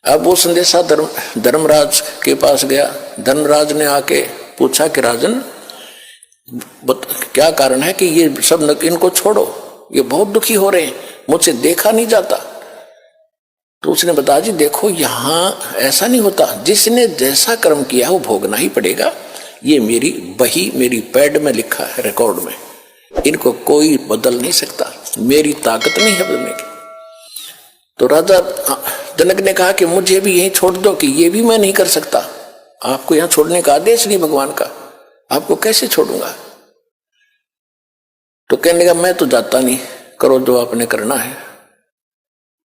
अब वो संदेशा धर्मराज के पास गया। धर्मराज ने आके पूछा कि राजन क्या कारण है कि ये सब इनको छोड़ो, ये बहुत दुखी हो रहे हैं, मुझसे देखा नहीं जाता। तो उसने बताया जी देखो यहाँ ऐसा नहीं होता, जिसने जैसा कर्म किया वो भोगना ही पड़ेगा। ये मेरी बही मेरी पैड में लिखा है, रिकॉर्ड में, इनको कोई बदल नहीं सकता, मेरी ताकत नहीं है बदलने की। तो राजा जनक ने कहा कि मुझे भी यहीं छोड़ दो, कि ये भी मैं नहीं कर सकता, आपको यहाँ छोड़ने का आदेश नहीं भगवान का, आपको कैसे छोड़ूंगा। तो कहने लगा मैं तो जाता नहीं, करो जो आपने करना है।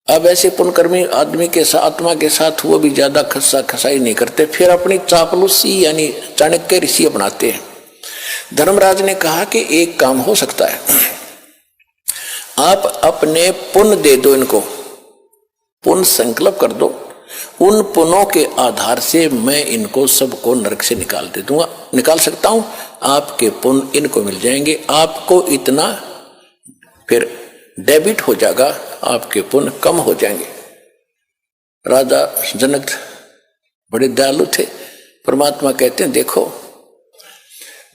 अब ऐसे पुण्यकर्मी आदमी के साथ आत्मा के साथ वो भी ज्यादा खस्सा खसाई नहीं करते, फिर अपनी चापलूसी यानी चाणक्य ऋषि बनाते हैं। धर्मराज ने कहा कि एक काम हो सकता है, आप अपने पुण्य दे दो, इनको पुण्य संकल्प कर दो, उन पुण्यों के आधार से मैं इनको सबको नरक से निकाल दे दूंगा, निकाल सकता हूं, आपके पुण्य इनको मिल जाएंगे, आपको इतना फिर डेबिट हो जाएगा, आपके पुण्य कम हो जाएंगे। राजा जनक बड़े दयालु थे। परमात्मा कहते हैं देखो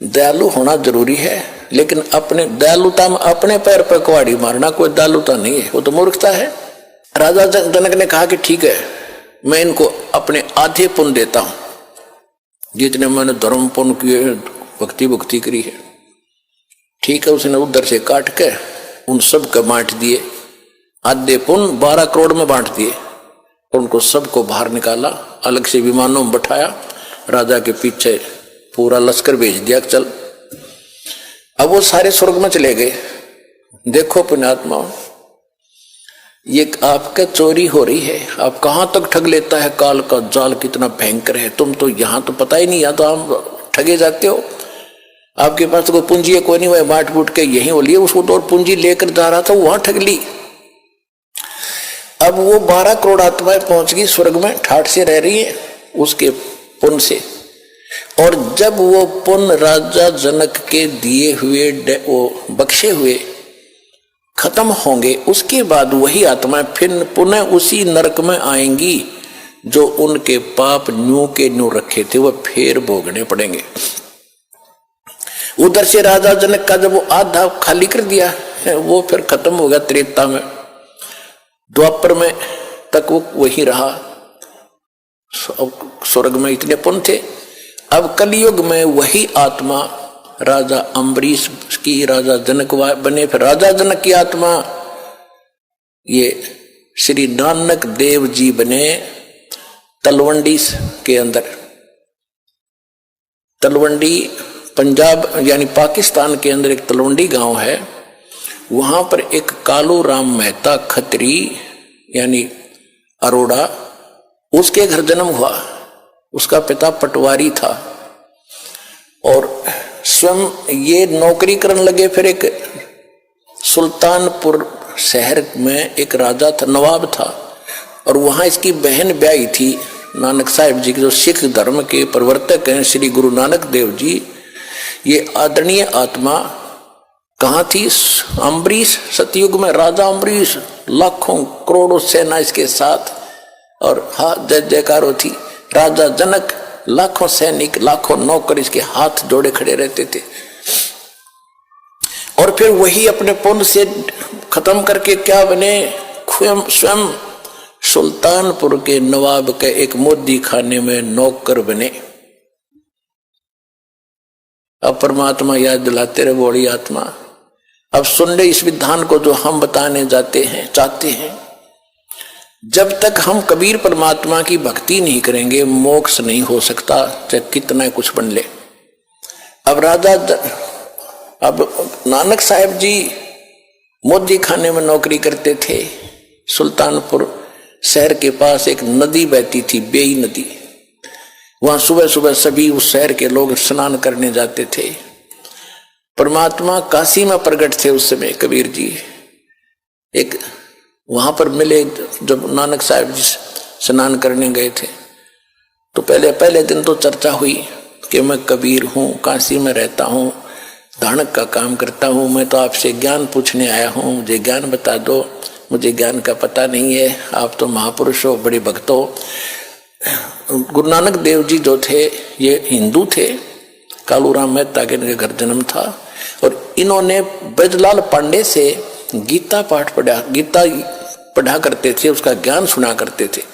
दयालु होना जरूरी है, लेकिन अपने दयालुता में अपने पैर पर कुहाड़ी मारना कोई दयालुता नहीं है, वो तो मूर्खता है। राजा जनक ने कहा कि ठीक है, मैं इनको अपने आधे पुण्य देता हूं, जितने मैंने धर्म पुण्य किए, भक्ति भक्ति करी है। ठीक है, उसने उधर से काट के उन सब को बांट दिए, आधे पुण्य 12 करोड़ में बांट दिए, उनको सबको बाहर निकाला, अलग से विमानों में बैठाया, राजा के पीछे पूरा लश्कर भेज दिया, चल। अब वो सारे स्वर्ग में चले गए। देखो पुण्यात्माओं, ये आपका चोरी हो रही है, आप कहां तक ठग लेता है, काल का जाल कितना भयंकर है, तुम तो यहां तो पता ही नहीं, या तो आप ठगे जाते हो, आपके पास तो कोई पूंजी है कोई नहीं, वह बांट बूट के यही हो लिए, उसको तो और पूंजी लेकर जा रहा था, वहां ठग ली। अब वो 12 करोड़ आत्माएं पहुंच गई स्वर्ग में, ठाठ से रह रही है उसके पुण्य से। और जब वो पुण्य राजा जनक के दिए हुए वो बख्शे हुए खत्म होंगे, उसके बाद वही आत्माएं फिर पुनः उसी नरक में आएंगी जो उनके पाप न्यू के न्यू रखे थे, वह फिर भोगने पड़ेंगे। उधर से राजा जनक का जब वो आधा खाली कर दिया है, वो फिर खत्म हो गया त्रेता में, द्वापर में तक वो वही रहा, स्वर्ग में इतने पुण्य थे। अब कलयुग में वही आत्मा राजा अम्बरीश की राजा जनक बने, फिर राजा जनक की आत्मा ये श्री नानक देव जी बने तलवंडी के अंदर। तलवंडी पंजाब यानी पाकिस्तान के अंदर एक तलवंडी गांव है, वहां पर एक कालू राम मेहता खत्री यानी अरोड़ा, उसके घर जन्म हुआ। उसका पिता पटवारी था और स्वयं ये नौकरी करने लगे। फिर एक सुल्तानपुर शहर में एक राजा था, नवाब था, और वहां इसकी बहन ब्याही थी नानक साहिब जी की, जो सिख धर्म के प्रवर्तक हैं श्री गुरु नानक देव जी। ये आदरणीय आत्मा कहाँ थी? अम्बरीश, सतयुग में राजा अम्बरीश, लाखों करोड़ों सेना इसके साथ, और हाँ जय जयकार होती। राजा जनक, लाखों सैनिक, लाखों नौकर इसके हाथ जोड़े खड़े रहते थे। और फिर वही अपने पुण्य से खत्म करके क्या बने? स्वयं सुल्तानपुर के नवाब के एक मोदी खाने में नौकर बने। अब परमात्मा याद दिलाते रहे, बड़ी आत्मा अब सुन ले इस विधान को जो हम बताने जाते हैं, चाहते हैं। जब तक हम कबीर परमात्मा की भक्ति नहीं करेंगे, मोक्ष नहीं हो सकता, चाहे कितना कुछ बन ले। अब नानक साहिब जी मोदी खाने में नौकरी करते थे। सुल्तानपुर शहर के पास एक नदी बहती थी, बेई नदी। वहां सुबह सुबह सभी उस शहर के लोग स्नान करने जाते थे। परमात्मा काशी में प्रकट थे उस समय, कबीर जी एक वहां पर मिले। जब नानक साहिब जी स्नान करने गए थे तो पहले दिन तो चर्चा हुई कि मैं कबीर हूँ, काशी में रहता हूँ, धानक का काम करता हूँ, मैं तो आपसे ज्ञान पूछने आया हूँ, मुझे ज्ञान बता दो, मुझे ज्ञान का पता नहीं है, आप तो महापुरुष हो, बड़े भक्त हो। गुरु नानक देव जी जो थे ये हिंदू थे, कालूराम मेहता के इनके घर जन्म था, और इन्होंने ब्रजलाल पांडे से गीता पाठ पढ़ा, गीता पढ़ा करते थे, उसका ज्ञान सुना करते थे।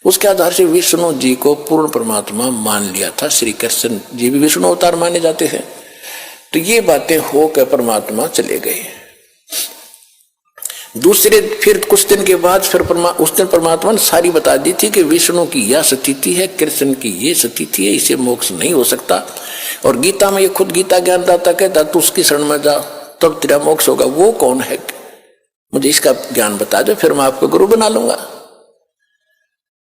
उसके आधार से विष्णु जी को पूर्ण परमात्मा मान लिया था। श्री कृष्ण जी भी विष्णु अवतार माने जाते हैं। तो ये बातें होकर परमात्मा चले गए। दूसरे फिर कुछ दिन के बाद फिर उस दिन परमात्मा ने सारी बता दी थी कि विष्णु की यह स्थिति है, कृष्ण की ये स्थिति है, इसे मोक्ष नहीं हो सकता। और गीता में ये खुद गीता ज्ञानदाता कहता तू उसकी शरण में जा तब तेरा मोक्ष होगा। वो कौन है, मुझे इसका ज्ञान बता दो, फिर मैं आपको गुरु बना लूंगा।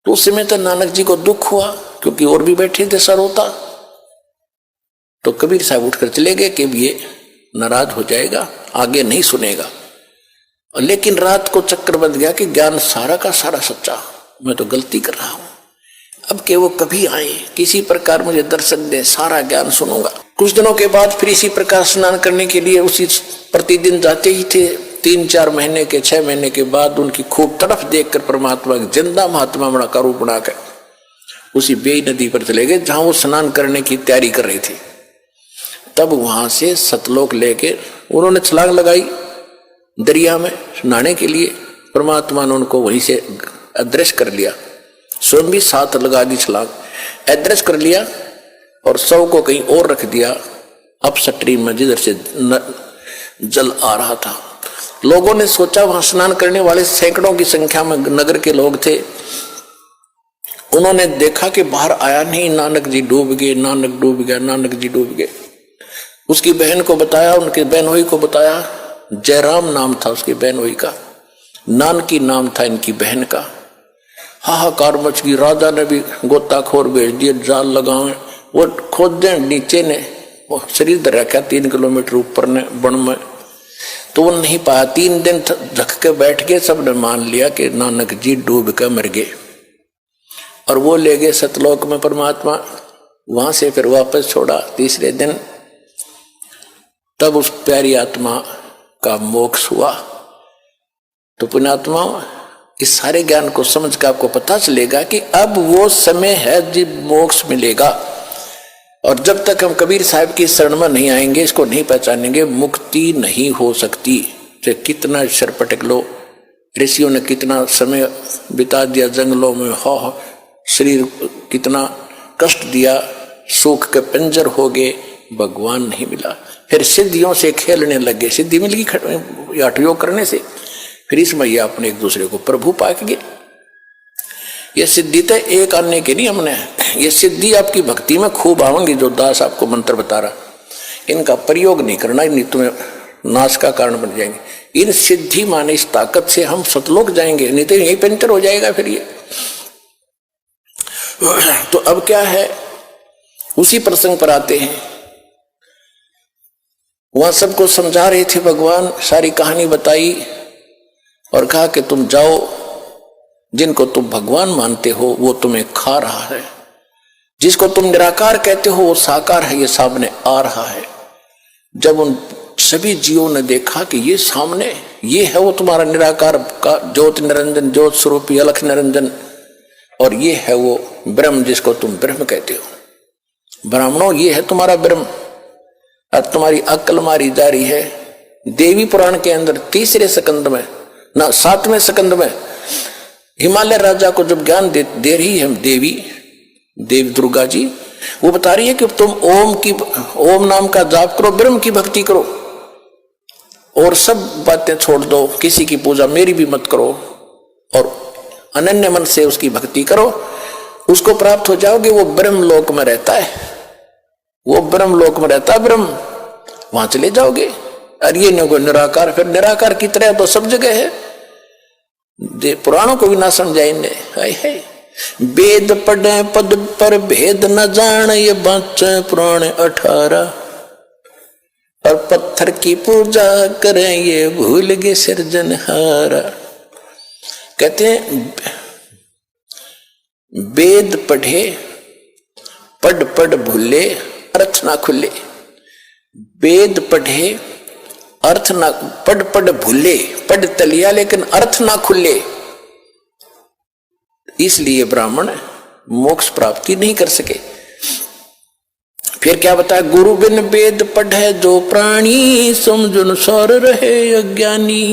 तो उस समय तो नानक जी को दुख हुआ, क्योंकि और भी बैठे थे सरोता। तो कबीर साहब उठकर चले गए कि ये नाराज हो जाएगा, आगे नहीं सुनेगा। लेकिन रात को चक्कर बंध गया कि ज्ञान सारा का सारा सच्चा, मैं तो गलती कर रहा हूं। अब के वो कभी आए, किसी प्रकार मुझे दर्शन दे, सारा ज्ञान सुनूंगा। कुछ दिनों के बाद फिर इसी प्रकार स्नान करने के लिए उसी प्रतिदिन जाते ही थे। 3-4 महीने के 6 महीने के बाद उनकी खूब तड़फ देखकर परमात्मा जिंदा महात्मा बना का रूप बनाकर उसी बेई नदी पर चले गए, जहां वो स्नान करने की तैयारी कर रही थी। तब वहां से सतलोक लेके उन्होंने छलांग लगाई दरिया में नहाने के लिए। परमात्मा ने उनको वहीं से अदृश्य कर लिया, स्वयं भी साथ लगा दी छलांग, अदृश्य कर लिया और शव को कहीं और रख दिया अप स्ट्रीम में, जिधर से जल आ रहा था। लोगों ने सोचा, वहां स्नान करने वाले सैकड़ों की संख्या में नगर के लोग थे। उन्होंने देखा कि बाहर आया नहीं, नानक जी डूब गए, नानक डूब गया, नानक जी डूब गए। उसकी बहन को बताया, उनके बहनोई को बताया, जयराम नाम था उसकी बहनोई का, नानकी नाम था इनकी बहन का। हाहाकार मच गई, राजा ने भी गोताखोर भेज दिए, जाल लगाए, वो खोद दे नीचे ने, वो शरीर धर रखा 3 किलोमीटर ऊपर ने बन में, तो वो नहीं पाया। 3 दिन झक के बैठ गए, सबने मान लिया कि नानक जी डूब कर मर गए। और वो ले गए सतलोक में परमात्मा, वहां से फिर वापस छोड़ा 3रे दिन। तब उस प्यारी आत्मा का मोक्ष हुआ। तो पुण्यात्मा, इस सारे ज्ञान को समझ कर आपको पता चलेगा कि अब वो समय है जब मोक्ष मिलेगा। और जब तक हम कबीर साहब की शरण में नहीं आएंगे, इसको नहीं पहचानेंगे, मुक्ति नहीं हो सकती। चाहे कितना शरपटक लो, ऋषियों ने कितना समय बिता दिया जंगलों में, हो शरीर कितना कष्ट दिया, सुख के पंजर हो गए, भगवान नहीं मिला। फिर सिद्धियों से खेलने लगे, सिद्धि मिल गई हठ योग करने से, फिर इसमें ये अपने एक दूसरे को प्रभु पाक गए। ये सिद्धि तो एक आने की नहीं, हमने ये सिद्धि आपकी भक्ति में खूब आवेंगी। जो दास आपको मंत्र बता रहा, इनका प्रयोग नहीं करना, नहीं तुम्हें नाश का कारण बन जाएंगे। इन सिद्धि माने इस ताकत से हम सतलोक जाएंगे, नहीं तो यही पंचर हो जाएगा फिर ये। तो अब क्या है, उसी प्रसंग पर आते हैं। वहां सबको समझा रहे थे भगवान, सारी कहानी बताई और कहा कि तुम जाओ, जिनको तुम भगवान मानते हो वो तुम्हें खा रहा है, जिसको तुम निराकार कहते हो वो साकार है, ये सामने आ रहा है। जब उन सभी जीवों ने देखा कि ये सामने, ये है वो तुम्हारा निराकार का ज्योत निरंजन, ज्योत स्वरूपी अलख निरंजन, और ये है वो ब्रह्म जिसको तुम ब्रह्म कहते हो। ब्राह्मणों, ये है तुम्हारा ब्रह्म, और तुम्हारी अक्ल मारी जा रही है। देवी पुराण के अंदर 3रे स्कंद में, ना 7वें स्कंद में, हिमालय राजा को जब ज्ञान दे रही है देवी दुर्गा जी, वो बता रही है कि तुम ओम नाम का जाप करो, ब्रह्म की भक्ति करो और सब बातें छोड़ दो, किसी की पूजा मेरी भी मत करो और अनन्य मन से उसकी भक्ति करो, उसको प्राप्त हो जाओगे। वो ब्रह्म लोक में रहता है, वो ब्रह्म लोक में रहता है ब्रह्म, वहां चले जाओगे। और ये नहीं को निराकार, फिर निराकार की तरह तो सब जगह है। पुराणों को भी ना समझा इनने। वेद पढ़े पद पर भेद न जान, ये बच्चे पुराण 18, और पत्थर की पूजा करें ये भूल गए सिरजनहारा। कहते हैं वेद पढ़े पढ़ पढ़ भूले अर्थ ना खुले। वेद पढ़े अर्थ ना, पढ़ पढ़ भूले, पढ़ तलिया लेकिन अर्थ ना खुले, इसलिए ब्राह्मण मोक्ष प्राप्ति नहीं कर सके। फिर क्या बताया, गुरु बिन वेद पढ़े जो प्राणी, समझुन सौर रहे अज्ञानी।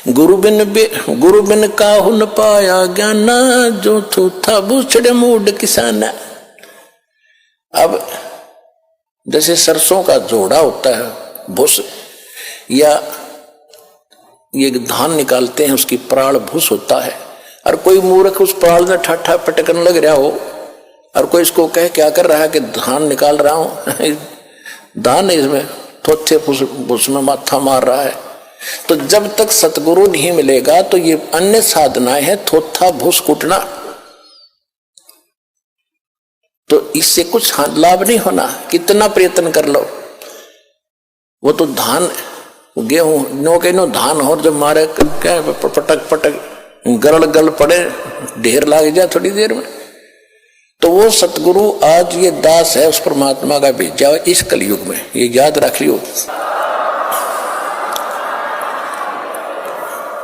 गुरु बिन काहु न पाया ज्ञाना, जो थूथा बूछड़े मूड किसाना। अब जैसे सरसों का जोड़ा होता है भूस, या ये धान निकालते हैं उसकी प्राण भूस होता है, और कोई मूर्ख उस प्राण में ठाठा पटकन लग रहा हो और कोई इसको कहे क्या कर रहा है कि धान निकाल रहा हूं धान इसमें थोथे भूस में माथा मार रहा है। तो जब तक सतगुरु नहीं मिलेगा तो ये अन्य साधनाएं हैं, थोथा भूस कुटना, तो इससे कुछ लाभ नहीं होना, कितना प्रयत्न कर लो। वो तो धान गेहूं नो के नो धान हो, जब मारे क्या पटक पटक गरल गल पड़े, ढेर लाग जाए थोड़ी देर में। तो वो सतगुरु आज ये दास है उस परमात्मा का भेजा इस कलयुग में, ये याद रख लियो।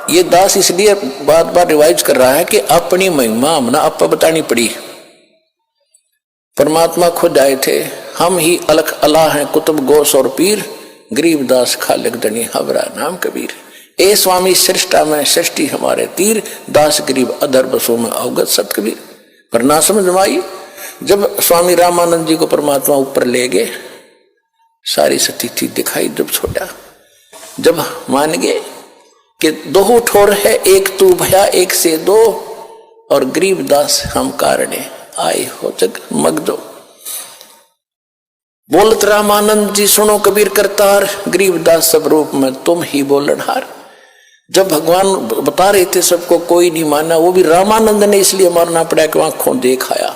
ये दास इसलिए बार बार रिवाइज कर रहा है कि अपनी महिमा हमने आपको बतानी पड़ी। परमात्मा खुद आए थे, हम ही अलख अला हैं कुतुब गोस और पीर, गरीबदास खालिक दनी हबरा नाम कबीर। ए स्वामी सृष्टा में सृष्टि हमारे तीर, दास गरीब अधर बसों में अवगत सत कबीर। पर ना समझ आई, जब स्वामी रामानंद जी को परमात्मा ऊपर ले गए, सारी स्थिति दिखाई, जब छोड़ा, जब मान गए कि दो ठोर है एक तू भया एक से दो, और गरीबदास हम कारणे आए हो जग मगदो। बोलत रामानंद जी सुनो कबीर करतार, गरीबदास सब रूप में तुम ही बोलनहार। जब भगवान बता रहे थे सबको, कोई नहीं माना, वो भी रामानंद ने इसलिए मारना पड़ा कि आंखों देखाया।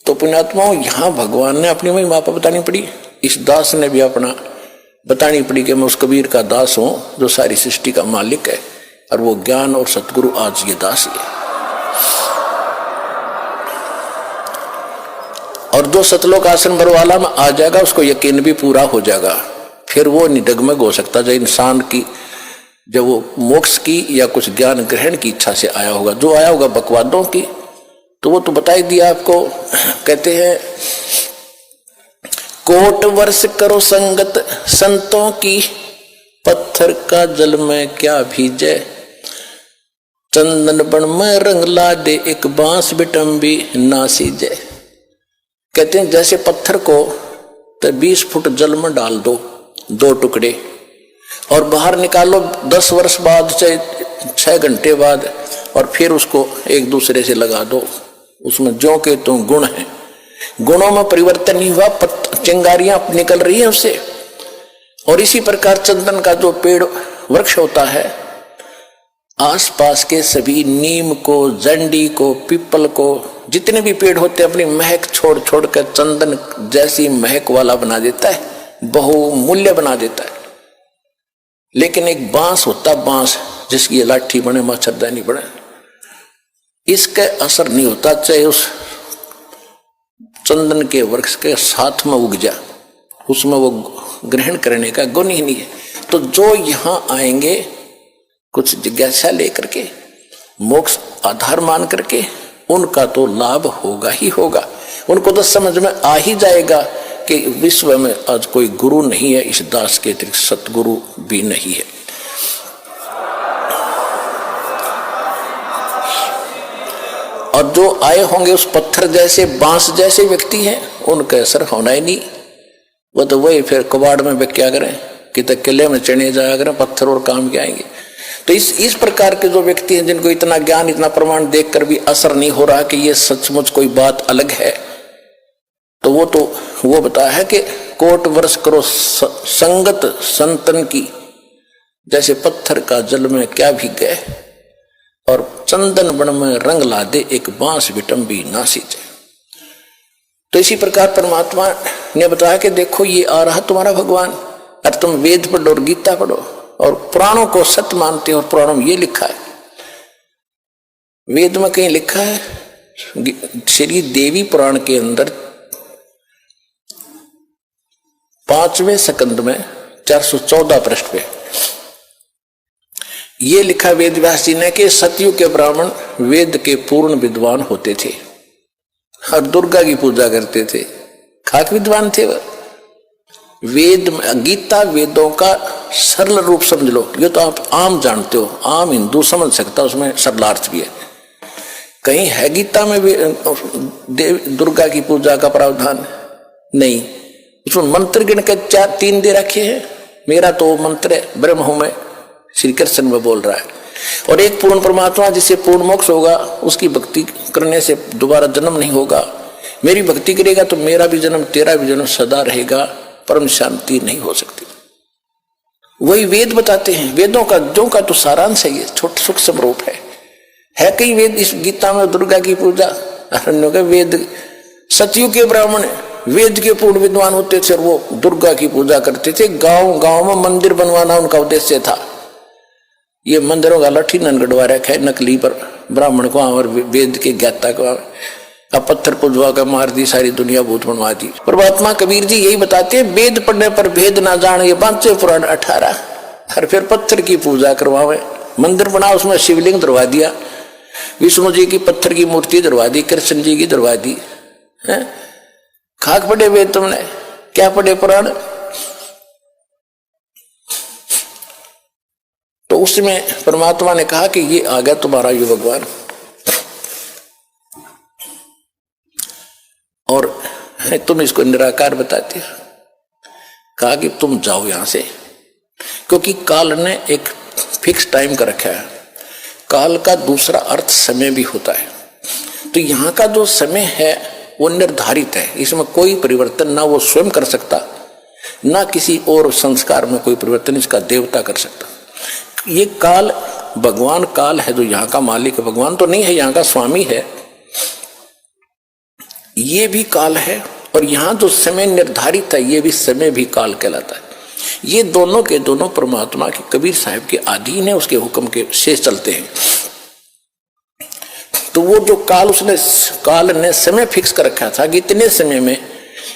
तो पुण्यात्माओं, यहां भगवान ने अपनी महिमा बतानी पड़ी, इस दास ने भी अपना बतानी पड़ी कि मैं उस कबीर का दास हूं जो सारी सृष्टि का मालिक है, और वो ज्ञान और सतगुरु आज ये दास ही है। और जो सतलोक आसन भरवाला में आ जाएगा उसको यकीन भी पूरा हो जाएगा, फिर वो निडगमग हो सकता है। जो इंसान की, जब वो मोक्ष की या कुछ ज्ञान ग्रहण की इच्छा से आया होगा, जो आया होगा बकवादों की, तो वो तो बता ही दिया आपको। कहते हैं कोट वर्ष करो संगत संतों की, पत्थर का जल में क्या भीजे, चंदन बन में रंग ला दे एक बांस बिटम्बी ना सीजे। कहते हैं जैसे पत्थर को तो 20 फुट जल में डाल दो, 2 टुकड़े, और बाहर निकालो 10 वर्ष बाद, चाहे 6 घंटे बाद, और फिर उसको एक दूसरे से लगा दो, उसमें जो के तो गुण है, गुणों में परिवर्तन नहीं हुआ, चिंगारियां निकल रही है उससे। और इसी प्रकार चंदन का जो पेड़ वृक्ष होता है, आसपास के सभी नीम को, जंडी को, पीपल को, जितने भी पेड़ होते हैं अपनी महक छोड़ छोड़ कर चंदन जैसी महक वाला बना देता है, बहुमूल्य बना देता है। लेकिन एक बांस होता, बांस जिसकी ये लाठी बने मच्छरदानी बने, इसका असर नहीं होता, चाहे उस चंदन के वृक्ष के साथ में उग जा, उसमें वो ग्रहण करने का गुण ही नहीं है। तो जो यहां आएंगे कुछ जिज्ञासा लेकर के, मोक्ष आधार मान करके, उनका तो लाभ होगा ही होगा। उनको तो समझ में आ ही जाएगा कि विश्व में आज कोई गुरु नहीं है, इस दास के अतिरिक्त सतगुरु भी नहीं है। और जो आए होंगे उस पत्थर जैसे, बांस जैसे व्यक्ति हैं, उनका असर होना ही नहीं। वो तो वही फिर कबाड़ में वे क्या करें कि तो किले में चढ़े जाया करें, पत्थर और काम के आएंगे। तो इस प्रकार के जो व्यक्ति हैं जिनको इतना ज्ञान, इतना प्रमाण देखकर भी असर नहीं हो रहा कि ये सचमुच कोई बात अलग है, तो वो बताया है कि कोट वर्ष करो संगत संतन की, जैसे पत्थर का जल में क्या भीग गए, और चंदन बन में रंग ला दे एक बांस विटम्बी ना सींचे। तो इसी प्रकार परमात्मा ने बताया कि देखो ये आ रहा तुम्हारा भगवान, और तुम वेद पढ़ो और गीता पढ़ो और पुराणों को सत्य मानते हो। और पुराणों में ये लिखा है, वेद में कहीं लिखा है श्री देवी पुराण के अंदर 5वें स्कंद में 414 पृष्ठ पे ये लिखा वेद व्यास जी ने कि सतयुग के ब्राह्मण वेद के पूर्ण विद्वान होते थे और दुर्गा की पूजा करते थे। खाक विद्वान थे वह। वेद गीता वेदों का सरल रूप समझ लो, ये तो आप आम जानते हो, आम हिंदू समझ सकता, उसमें सरलार्थ भी है। कहीं है गीता में भी दुर्गा की पूजा का प्रावधान? नहीं। उसमें मंत्र गिन के 3 दे रखे हैं। मेरा तो मंत्र है ब्रह्म हूं मैं, श्री कृष्ण में बोल रहा है। और एक पूर्ण परमात्मा जिसे पूर्ण मोक्ष होगा, उसकी भक्ति करने से दोबारा जन्म नहीं होगा। मेरी भक्ति करेगा तो मेरा भी जन्म तेरा भी जन्म सदा रहेगा, परम शांति नहीं हो सकती। वही वेद बताते हैं। वेदों का जो का तो सारांश है, ये छोटा सूक्ष्म रूप है कई वेद इस गीता में दुर्गा की पूजा। वेद सतयुग के ब्राह्मण वेद के पूर्ण विद्वान होते थे और वो दुर्गा की पूजा करते थे। गांव गांव में मंदिर बनवाना उनका उद्देश्य था। ये मंदिरों का लठी ननगढ़वा रखा है नकली पर ब्राह्मण को और वेद के ज्ञाता को अब पत्थर पुजवा कर मार दी, सारी दुनिया भूत बनवा दी। परमात्मा कबीर जी यही बताते हैं, वेद पढ़ने पर भेद ना जाने, ये 5 पुराण 18। और फिर पत्थर की पूजा करवावे, मंदिर बना उसमें शिवलिंग दरवा दिया, विष्णु जी की पत्थर की मूर्ति दरवा दी, कृष्ण जी की दरवा दी। खाक पढ़े वेद तुमने, क्या पढ़े पुराण? तो उसमें परमात्मा ने कहा कि ये आ गया तुम्हारा ये भगवान, और तुम इसको निराकार बताते हो। कहा कि तुम जाओ यहां से, क्योंकि काल ने एक फिक्स टाइम का रखा है। काल का दूसरा अर्थ समय भी होता है। तो यहाँ का जो समय है वो निर्धारित है, इसमें कोई परिवर्तन ना वो स्वयं कर सकता, ना किसी और संस्कार में कोई परिवर्तन इसका देवता कर सकता। ये काल भगवान काल है, जो यहाँ का मालिक है। भगवान तो नहीं है, यहाँ का स्वामी है। ये भी काल है, और यहाँ जो समय निर्धारित है ये भी समय भी काल कहलाता है। ये दोनों के दोनों परमात्मा के कबीर साहब के अधीन है, उसके हुक्म के से चलते हैं। तो वो जो काल उसने काल ने समय फिक्स कर रखा था कि इतने समय में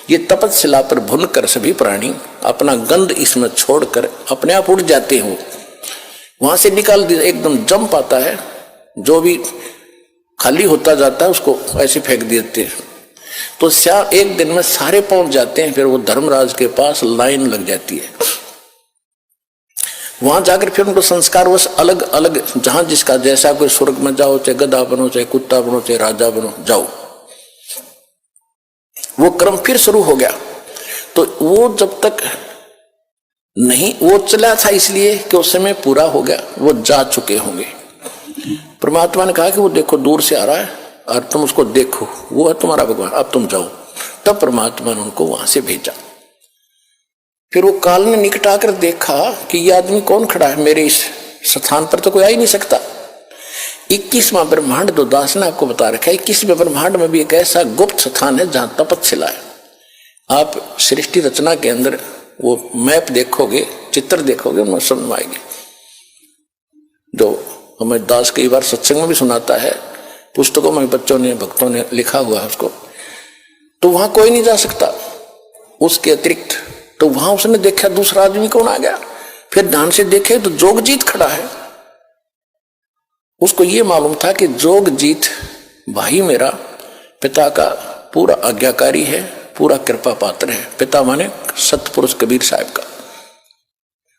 ये तपस्या पर भुन कर सभी प्राणी अपना गंध इसमें छोड़कर अपने आप उड़ जाते हो, वहां से निकाल दिया, एकदम जम पाता है। जो भी खाली होता जाता है उसको ऐसे फेंक देते हैं। तो एक दिन में सारे पहुंच जाते हैं। फिर वो धर्मराज के पास लाइन लग जाती है। वहां जाकर फिर उनको संस्कार वश अलग अलग, जहां जिसका जैसा, कोई स्वर्ग में जाओ, चाहे गधा बनो, चाहे कुत्ता बनो, चाहे राजा बनो, जाओ। वो क्रम फिर शुरू हो गया। तो वो जब तक नहीं, वो चला था इसलिए कि उस समय पूरा हो गया, वो जा चुके होंगे। परमात्मा ने कहा कि वो देखो दूर से आ रहा है और तुम उसको देखो, वो है तुम्हारा भगवान, अब तुम जाओ। तब परमात्मा ने उनको वहां से भेजा। फिर वो काल ने निकट आकर देखा कि ये आदमी कौन खड़ा है, मेरे इस स्थान पर तो कोई आ ही नहीं सकता। 21वां ब्रह्मांड जो दास ने आपको बता रखा है, 21वें ब्रह्मांड में भी एक ऐसा गुप्त स्थान है जहां तपस्या है। आप सृष्टि रचना के अंदर वो मैप देखोगे, चित्र देखोगे, उनमें समझ आएगी। जो हमें दास कई बार सत्संग में भी सुनाता है, पुस्तकों में बच्चों ने भक्तों ने लिखा हुआ है उसको। तो वहां कोई नहीं जा सकता उसके अतिरिक्त। तो वहां उसने देखा दूसरा आदमी कौन आ गया। फिर ध्यान से देखे तो जोगजीत खड़ा है। उसको ये मालूम था कि जोगजीत भाई मेरा पिता का पूरा आज्ञाकारी है, पूरा कृपा पात्र है। पिता माने सतपुरुष कबीर साहब का।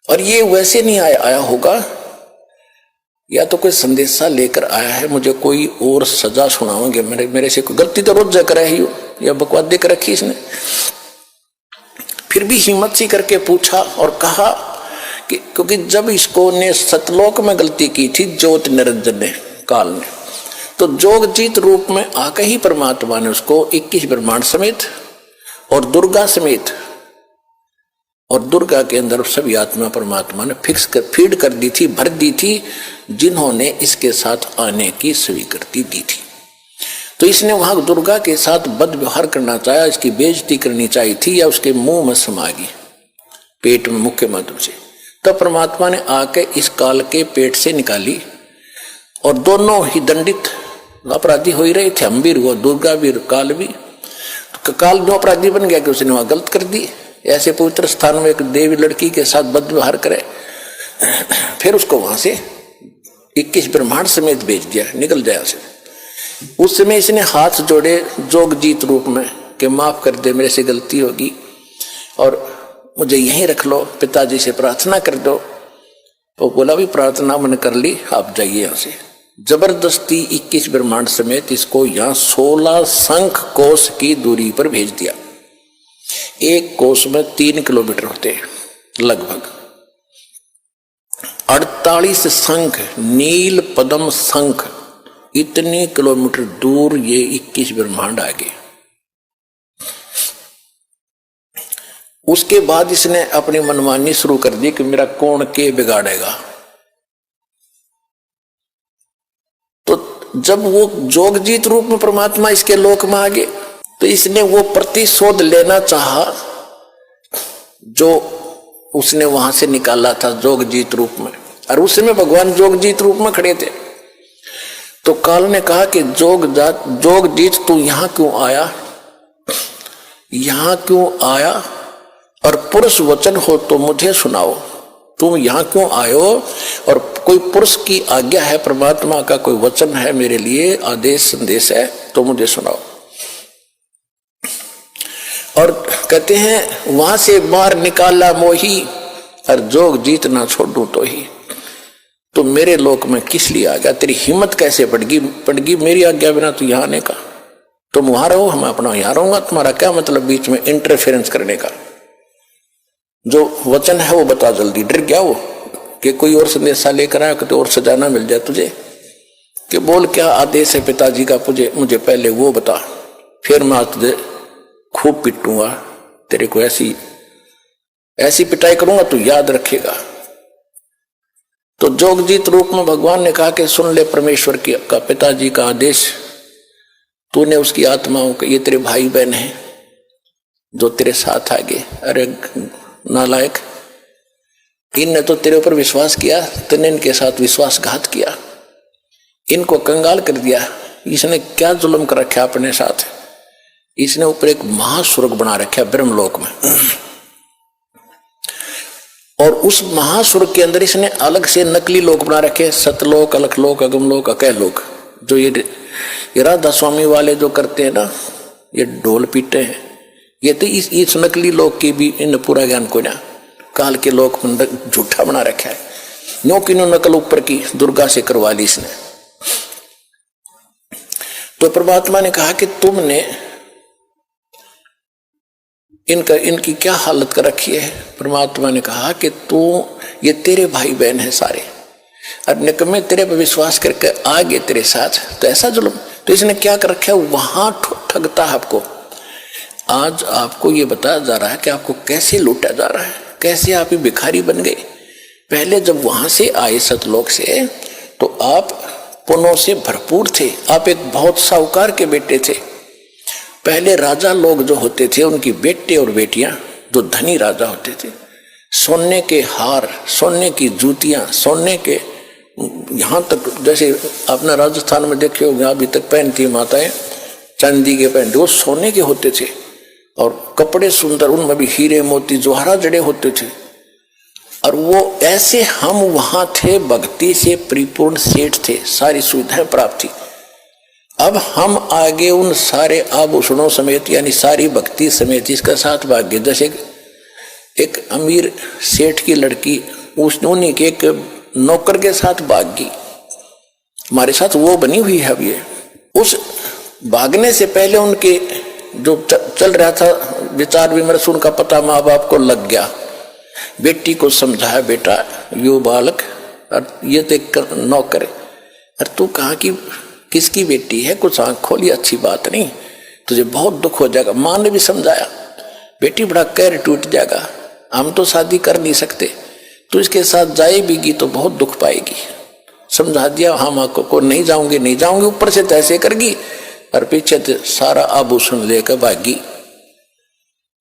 और ये वैसे नहीं आया होगा, या तो कोई संदेशा लेकर आया है, मुझे कोई और सजा सुनाओगे, मेरे से कोई गलती तो रोज कर रही हो, या बकवाद देकर रखी इसने। फिर भी हिम्मत सी करके पूछा और कहा कि क्योंकि जब इसको ने सतलोक में गलती की थी ज्योत निरंजन ने, काल ने, तो जोगजीत रूप में आकर ही परमात्मा ने उसको 21 ब्रह्मांड समेत और दुर्गा समेत, और दुर्गा के अंदर सभी आत्मा परमात्मा ने फिक्स कर फीड कर दी थी, भर दी थी, जिन्होंने इसके साथ आने की स्वीकृति दी थी। तो इसने वहां दुर्गा के साथ बद व्यवहार करना चाहा, इसकी बेइज्जती करनी चाहिए थी, या उसके मुंह में समा गई पेट में मुख्य माध्यम से। तब परमात्मा ने आके इस काल के पेट से निकाली और दोनों ही दंडित अपराधी हो ही रहे थे, हम भी, वो दुर्गा भी, काल भी। तो काल जो अपराधी बन गया कि उसने वहां गलत कर दी। ऐसे पवित्र स्थान में एक देवी लड़की के साथ बदव्यवहार करे, फिर उसको वहां से 21 ब्रह्मांड समेत भेज दिया, निकल जाए उसे। उस समय इसने हाथ जोड़े जोगजीत रूप में कि माफ कर दे, मेरे से गलती होगी और मुझे यहीं रख लो, पिताजी से प्रार्थना कर दो। तो बोला भी प्रार्थना मैंने कर ली, आप जाइए यहां से। जबरदस्ती 21 ब्रह्मांड समेत इसको यहां 16 शंख कोश की दूरी पर भेज दिया। एक कोश में 3 किलोमीटर होते हैं लगभग। 48 शंख, नील पद्म शंख, इतने किलोमीटर दूर ये 21 ब्रह्मांड आ गए। उसके बाद इसने अपनी मनमानी शुरू कर दी कि मेरा कौन के बिगाड़ेगा। तो जब वो जोगजीत रूप में परमात्मा इसके लोक में आ गए तो इसने वो प्रतिशोध लेना चाहा जो उसने वहां से निकाला था जोगजीत रूप में। और उस समय भगवान जोगजीत रूप में खड़े थे। तो काल ने कहा कि जोगजीत तू यहां क्यों आया, यहां क्यों आया, और पुरुष वचन हो तो मुझे सुनाओ। तुम यहां क्यों आयो और कोई पुरुष की आज्ञा है, परमात्मा का कोई वचन है मेरे लिए, आदेश संदेश है तो मुझे सुनाओ। और कहते हैं वहां से बाहर निकाला मोही, और जोग जीत ना छोड़ू तो ही। तो मेरे लोक में किस लिए आ गया, तेरी हिम्मत कैसे पड़गी मेरी आज्ञा बिना तू यहां आने का। तुम वहां रहो, हम अपना यहां रहूंगा, तुम्हारा क्या मतलब बीच में इंटरफेरेंस करने का। जो वचन है वो बता जल्दी। डर गया वो कि कोई और संदेशा लेकर आया तो और सजा ना मिल जाए तुझे, कि बोल क्या आदेश है पिताजी का, मुझे पहले वो बता, फिर मैं तुझे खूब पिटूंगा, तेरे को ऐसी पिटाई करूंगा तू याद रखेगा। तो जोगजीत रूप में भगवान ने कहा कि सुन ले परमेश्वर का, पिताजी का आदेश, तूने उसकी आत्माओं के, ये तेरे भाई बहन हैं जो तेरे साथ आ गए। अरे नालायक, इनने तो तेरे ऊपर विश्वास किया, तूने इनके साथ विश्वासघात किया, इनको कंगाल कर दिया। इसने क्या जुल्म कर रखा अपने साथ, इसने ऊपर एक महास्वर्ग बना रखा ब्रह्मलोक में, और उस महास्वर्ग के अंदर इसने अलग से नकली लोक बना रखे, सतलोक, अलखलोक, अगमलोक, अकैलोक। जो ये राधा स्वामी वाले जो करते हैं ना, ये ढोल पीटे हैं, ये तो इस नकली लोक की भी इन पूरा ज्ञान को ना काल के लोक में झूठा बना रखा है। नो की नो नकल ऊपर की दुर्गा से करवा ली इसने। तो परमात्मा ने कहा कि तुमने इनकी क्या हालत कर रखी है। परमात्मा ने कहा कि तू, ये तेरे भाई बहन है सारे, और निकम्मे तेरे पर विश्वास करके आ गए तेरे साथ, तो ऐसा जुल्म। तो इसने क्या कर रखा है, वहां ठगता है आपको। आज आपको ये बताया जा रहा है कि आपको कैसे लूटा जा रहा है, कैसे आप ही भिखारी बन गए। पहले जब वहां से आए सतलोक से तो आप पुण्यों से भरपूर थे, आप एक बहुत साहूकार के बेटे थे। पहले राजा लोग जो होते थे उनकी बेटे और बेटियां जो धनी राजा होते थे, सोने के हार, सोने की जूतियां, सोने के, यहां तक जैसे अपना राजस्थान में देखे होंगे अभी तक पहनती माताएं चांदी के पहनते, वो सोने के होते थे। और कपड़े सुंदर, उनमें भी हीरे मोती जोहरा जड़े होते थे। और वो ऐसे हम वहां थे, भक्ति से परिपूर्ण सेठ थे, सारी सुविधाएं प्राप्त थी। अब हम आगे उन सारे आभूषणों समेत, यानी सारी भक्ति समेत इसका साथ भाग्य। जैसे एक अमीर सेठ की लड़की उन्हीं के एक नौकर के साथ भाग गई, हमारे साथ वो बनी हुई है। अब ये उस भागने से पहले उनके जो चल रहा था विचार विमर्श, उनका पता माँ बाप को लग गया। बेटी को समझाया, बेटा यो बालक और ये तो नौकर है, अरे तू कहाँ की किसकी बेटी है, कुछ आंख खोली, अच्छी बात नहीं, तुझे बहुत दुख हो जाएगा। माँ ने भी समझाया, बेटी बड़ा कैर टूट जाएगा, हम तो शादी कर नहीं सकते, तू इसके साथ जाएगी तो बहुत दुख पाएगी। समझा दिया, हाँ माँ को नहीं जाऊंगी, ऊपर से तैसे करगी और पीछे से सारा आभूषण लेकर भागी।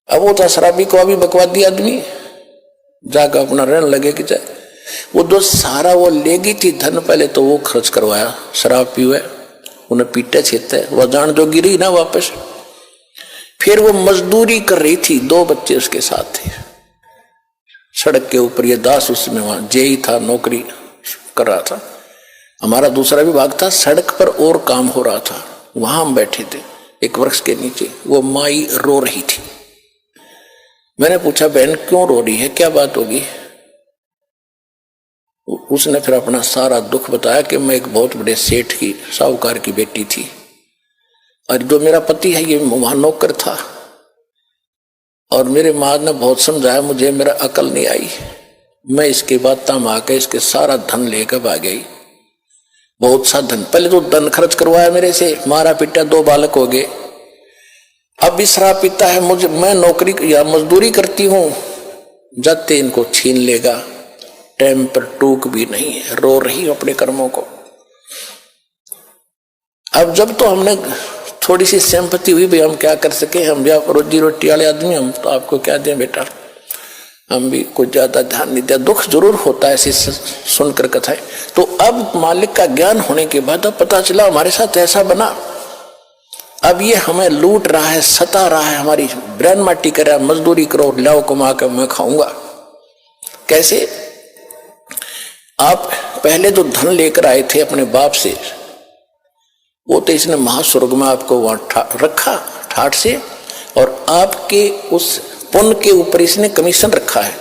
अब वो तो शराबी को अभी बकवादी आदमी जाकर अपना रहने लगे कि जाए, वो जो सारा वो लेगी थी धन, पहले तो वो खर्च करवाया, शराब पीवे, उन्हें पीटे छेते, वह जान जो गिरी ना वापस। फिर वो मजदूरी कर रही थी, 2 बच्चे उसके साथ थे सड़क के ऊपर। ये दास उसमें वहां जेई था, नौकरी कर रहा था। हमारा दूसरा विभाग था, सड़क पर और काम हो रहा था। वहां हम बैठे थे एक वृक्ष के नीचे। वो माई रो रही थी। मैंने पूछा, बहन क्यों रो रही है, क्या बात होगी? उसने फिर अपना सारा दुख बताया कि मैं एक बहुत बड़े सेठ की, साहूकार की बेटी थी, और जो मेरा पति है ये वहां नौकर था, और मेरे माँ ने बहुत समझाया मुझे, मेरा अकल नहीं आई। मैं इसके बाद तम आके इसके सारा धन लेकर भाग गई। बहुत सा धन, पहले तो धन खर्च करवाया मेरे से, मारा पीटा, 2 बालक हो गए। अब भी शराब पीता है मुझे, मैं नौकरी या मजदूरी करती हूं, जाते इनको छीन लेगा। टाइम पर टूक भी नहीं है, रो रही अपने कर्मों को। अब जब तो हमने थोड़ी सी सिंपैथी हुई, भाई हम क्या कर सके, हम भी रोजी रोटी वाले आदमी, हम तो आपको क्या दें बेटा, हम भी कुछ ज्यादा ध्यान नहीं दिया। दुख जरूर होता है ऐसी सुनकर कथाएं। तो अब मालिक का ज्ञान होने के बाद अब पता चला हमारे साथ ऐसा बना। अब ये हमें लूट रहा है, सता रहा है, हमारी ब्रेन माटी कर रहा है, मजदूरी करो, लाओ कमा कर मैं खाऊंगा। कैसे? आप पहले जो धन लेकर आए थे अपने बाप से, वो तो इसने महास्वर्ग में आपको वहां रखा ठाठ से, और आपके उस पुण्य के ऊपर इसने कमीशन रखा है।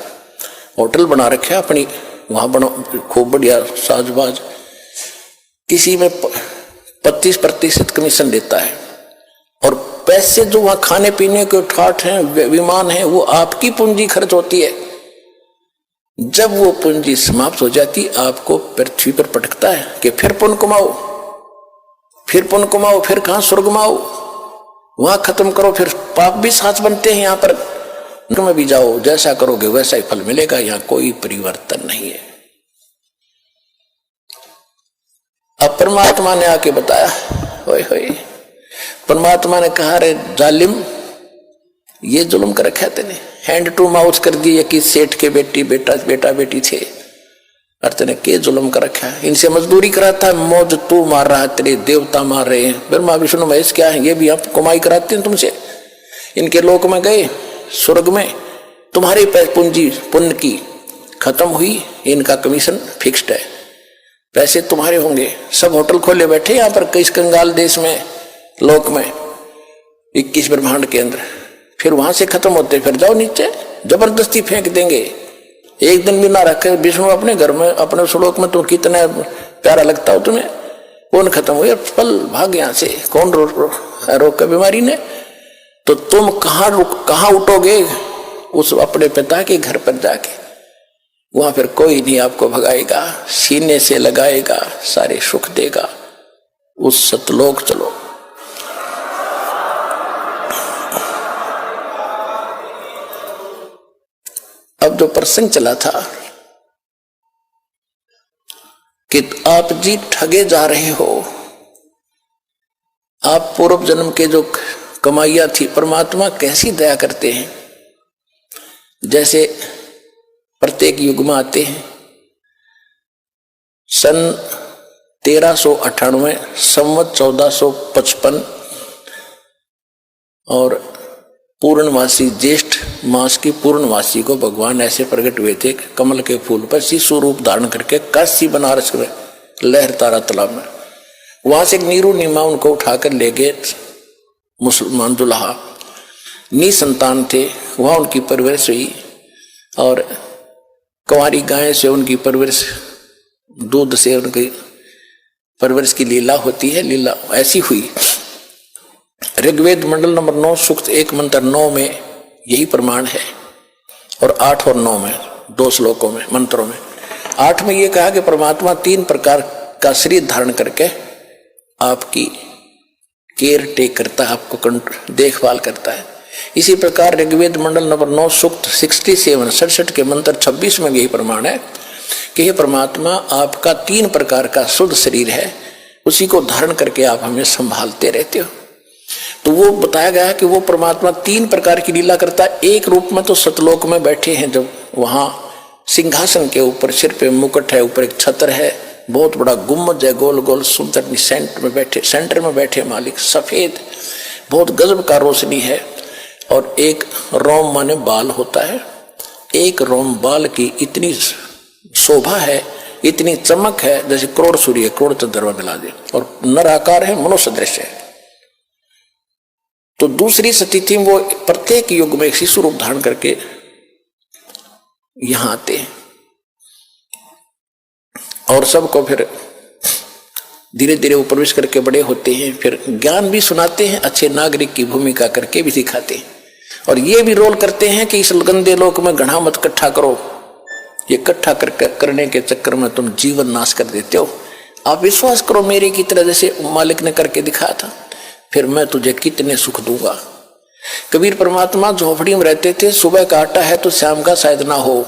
होटल बना रखा है अपनी, वहां बनो खूब बढ़िया साजबाज, किसी में 25% कमीशन देता है, और पैसे जो वहां खाने पीने के ठाठ हैं, विमान है, वो आपकी पूंजी खर्च होती है। जब वो पूंजी समाप्त हो जाती, आपको पृथ्वी पर पटकता है कि फिर पुण्य कमाओ, फिर पुण्य कमाओ, फिर कहां स्वर्ग में आओ, वहां खत्म करो, फिर पाप भी साथ बनते हैं। यहां पर में भी जाओ, जैसा करोगे वैसा ही फल मिलेगा, यहां कोई परिवर्तन नहीं है। अब परमात्मा ने आके बताया, होए होए, परमात्मा ने कहा, रे जालिम, ये जुल्म कर रखा तेने, हैंड टू माउथ कर दिए कि सेठ के बेटा बेटी थे, और तेने के जुल्म कर रखा है। इनसे मजदूरी कराता है, मौज तू मार रहा है, तेरे देवता मार रहे हैं, ब्रह्मा विष्णु महेश क्या है, ये भी आप कमाई कराते हैं तुमसे। इनके लोक में गए, स्वर्ग में, तुम्हारी पूंजी पुण्य की खत्म हुई, इनका कमीशन फिक्स्ड है, पैसे तुम्हारे होंगे। सब होटल खोले बैठे यहाँ पर, किस कंगाल देश में, लोक में, 21 ब्रह्मांड के अंदर। फिर वहां से खत्म होते, फिर जाओ नीचे, जबरदस्ती फेंक देंगे। एक दिन भी ना रखे विष्णु अपने घर में, अपने श्लोक में, तो कितना प्यारा लगता हो तुम्हें। कौन खत्म हुए, पल भाग यहां से, कौन रोक बीमारी ने। तो तुम कहां उठोगे? उस अपने पिता के घर पर जाके, वहां फिर कोई नहीं आपको भगाएगा, सीने से लगाएगा, सारे सुख देगा। उस सतलोक चलो। अब जो प्रसंग चला था कि आप जी ठगे जा रहे हो, आप पूर्व जन्म के जो कमाइयां थी, परमात्मा कैसी दया करते हैं। जैसे प्रत्येक युग में आते हैं, सन 1398, संवत 1455, और पूर्णमासी ज्येष्ठ मास की पूर्णमासी को भगवान ऐसे प्रकट हुए थे, कमल के फूल पर शिशु रूप धारण करके काशी बनारस में लहरतारा तालाब में। वहां से एक नीरू नीमा उनको उठाकर ले गए मुसलमान दुल्हा, निसंतान थे, वहां उनकी परवरिश हुई, और कुंवारी गाय से उनकी परवरिश, दूध से उनकी परवरिश की लीला होती है, लीला ऐसी हुई। ऋग्वेद मंडल नंबर 9 सूक्त 1 मंत्र 9 में यही प्रमाण है, और 8 और 9 में, 2 श्लोकों में, मंत्रों में। 8 में यह कहा कि परमात्मा 3 प्रकार का शरीर धारण करके आपकी केयर टेक करता है, आपको देखभाल करता है। इसी प्रकार ऋग्वेद मंडल नंबर 9 सूक्त 67 के मंत्र 26 में यही प्रमाण है कि ये परमात्मा आपका 3 प्रकार का शुद्ध शरीर है, उसी को धारण करके आप हमें संभालते रहते हो। तो वो बताया गया है कि वो परमात्मा 3 प्रकार की लीला करता है। एक रूप में तो सतलोक में बैठे हैं, जब वहां सिंहासन के ऊपर सिर पे मुकुट है, ऊपर एक छत्र है, बहुत बड़ा गुम्बद है, गोल गोल सुंदर, सेंटर में बैठे मालिक, सफेद, बहुत गजब का रोशनी है। और एक रोम माने बाल होता है, एक रोम बाल की इतनी शोभा है, इतनी चमक है जैसे करोड़ सूर्य करोड़ चंद्रमा मिला दे, और नर आकार है, मनुष्य दृश्य है। तो दूसरी सती थी, वो प्रत्येक युग में एक शिशु रूप धारण करके यहां आते हैं और सबको फिर धीरे धीरे वो प्रवेश करके बड़े होते हैं, फिर ज्ञान भी सुनाते हैं, अच्छे नागरिक की भूमिका करके भी सिखाते हैं, और ये भी रोल करते हैं कि इस गंदे लोक में घड़ा मत इकट्ठा करो, ये इकट्ठा करने के चक्कर में तुम जीवन नाश कर देते हो, आप विश्वास करो मेरे की तरह, जैसे मालिक ने करके दिखाया था, फिर मैं तुझे कितने सुख दूंगा। कबीर परमात्मा झोपड़ी में रहते थे, सुबह का आटा है तो शाम का शायद ना हो,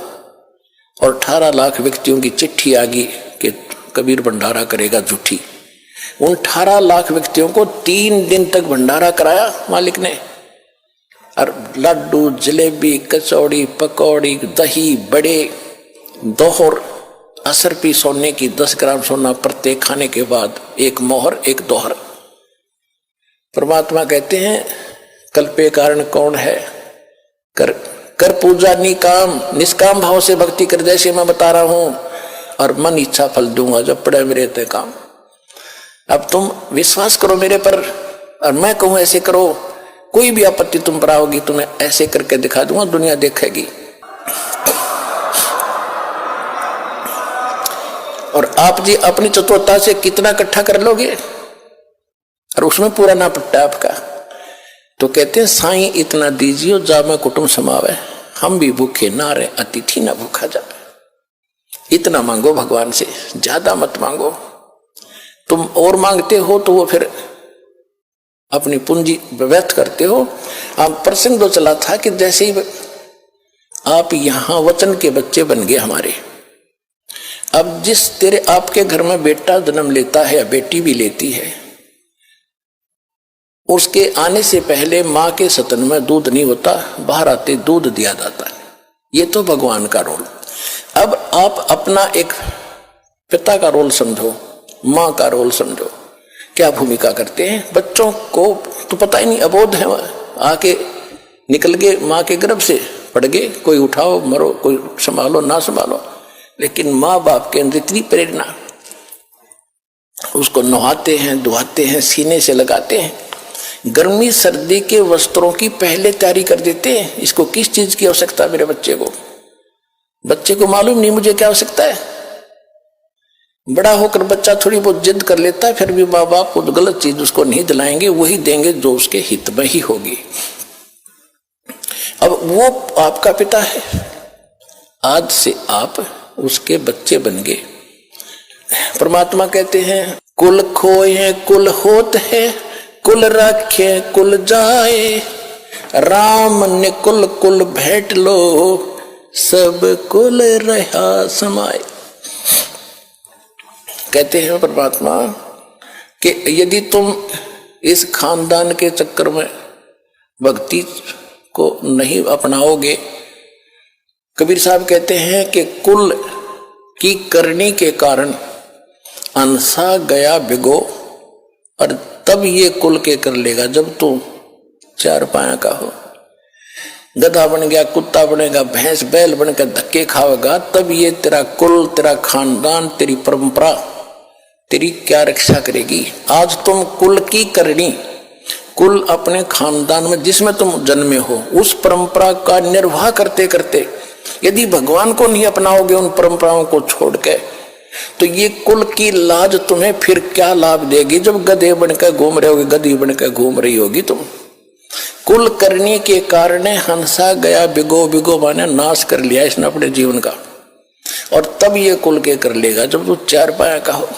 और 18 लाख व्यक्तियों की चिट्ठी आ गई कि कबीर भंडारा करेगा झूठी। उन 18 लाख व्यक्तियों को 3 दिन तक भंडारा कराया मालिक ने, और लड्डू, जलेबी, कचौड़ी, पकौड़ी, दही, बड़े, दोहर, असरपी सोने की 10 ग्राम सोना प्रत्येक खाने के बाद, एक मोहर एक दोहर। परमात्मा कहते हैं कल्पे कारण कौन है, कर पूजा निकाम, निष्काम भाव से भक्ति कर, जैसे मैं बता रहा हूं, और मन इच्छा फल दूंगा जब पड़े मेरे ते काम। अब तुम विश्वास करो मेरे पर, और मैं कहूं ऐसे करो, कोई भी आपत्ति तुम पर आओगी तुम्हें ऐसे करके दिखा दूंगा, दुनिया देखेगी। और आप जी अपनी चतुरता से कितना इकट्ठा कर लोगे, और उसमें पूरा ना पट्टा आपका, तो कहते हैं साईं इतना दीजियो जा में कुटुंब समावे, हम भी भूखे ना रहे अतिथि ना भूखा जावे। इतना मांगो भगवान से, ज्यादा मत मांगो। तुम और मांगते हो तो वो फिर अपनी पूंजी व्यर्थ करते हो। आप प्रसंग तो चला था कि जैसे ही आप यहां वचन के बच्चे बन गए हमारे, अब जिस तेरे आपके घर में बेटा जन्म लेता है या बेटी भी लेती है, उसके आने से पहले मां के सतन में दूध नहीं होता, बाहर आते दूध दिया जाता है। ये तो भगवान का रोल। अब आप अपना एक पिता का रोल समझो, मां का रोल समझो, क्या भूमिका करते हैं। बच्चों को तो पता ही नहीं, अबोध है, आके निकल गए मां के गर्भ से, पड़ गए, कोई उठाओ मरो, कोई संभालो ना संभालो, लेकिन माँ बाप के अंदर इतनी प्रेरणा, उसको नहाते हैं, धुआते हैं, सीने से लगाते हैं, गर्मी सर्दी के वस्त्रों की पहले तैयारी कर देते हैं। इसको किस चीज की आवश्यकता है मेरे बच्चे को मालूम नहीं मुझे क्या आवश्यकता है। बड़ा होकर बच्चा थोड़ी बहुत जिद कर लेता है, फिर भी माँ बाप को गलत चीज उसको नहीं दिलाएंगे, वही देंगे जो उसके हित में ही होगी। अब वो आपका पिता है, आज से आप उसके बच्चे बन गए। परमात्मा कहते हैं कुल खोए कुल होत है, कुल रखे कुल जाए, राम ने कुल कुल भेंट लो, सब कुल रहा समाए। कहते हैं परमात्मा कि यदि तुम इस खानदान के चक्कर में भक्ति को नहीं अपनाओगे, कबीर साहब कहते हैं कि कुल की करनी के कारण अंसा गया बिगो, और तब ये कुल के कर लेगा जब तू 4 पाया का हो। गधा बन गया, कुत्ता बनेगा, भैंस बैल बनकर धक्के खाएगा, तब ये तेरा कुल, तेरा खानदान, तेरी परंपरा तेरी क्या रक्षा करेगी। आज तुम कुल की करनी, कुल अपने खानदान में जिसमें तुम जन्मे हो, उस परंपरा का निर्वाह करते करते यदि भगवान को नहीं अपनाओगे, उन परंपराओं को छोड़ के, तो ये कुल की लाज तुम्हें फिर क्या लाभ देगी जब गधे बनकर घूम रहे होगे, गधी बनकर घूम रही होगी तुम। कुल करने के कारण हंसा गया बिगो, बिगो माने नाश कर लिया इसने अपने जीवन का, और तब ये कुल के कर लेगा जब तू 4 पाया का हो।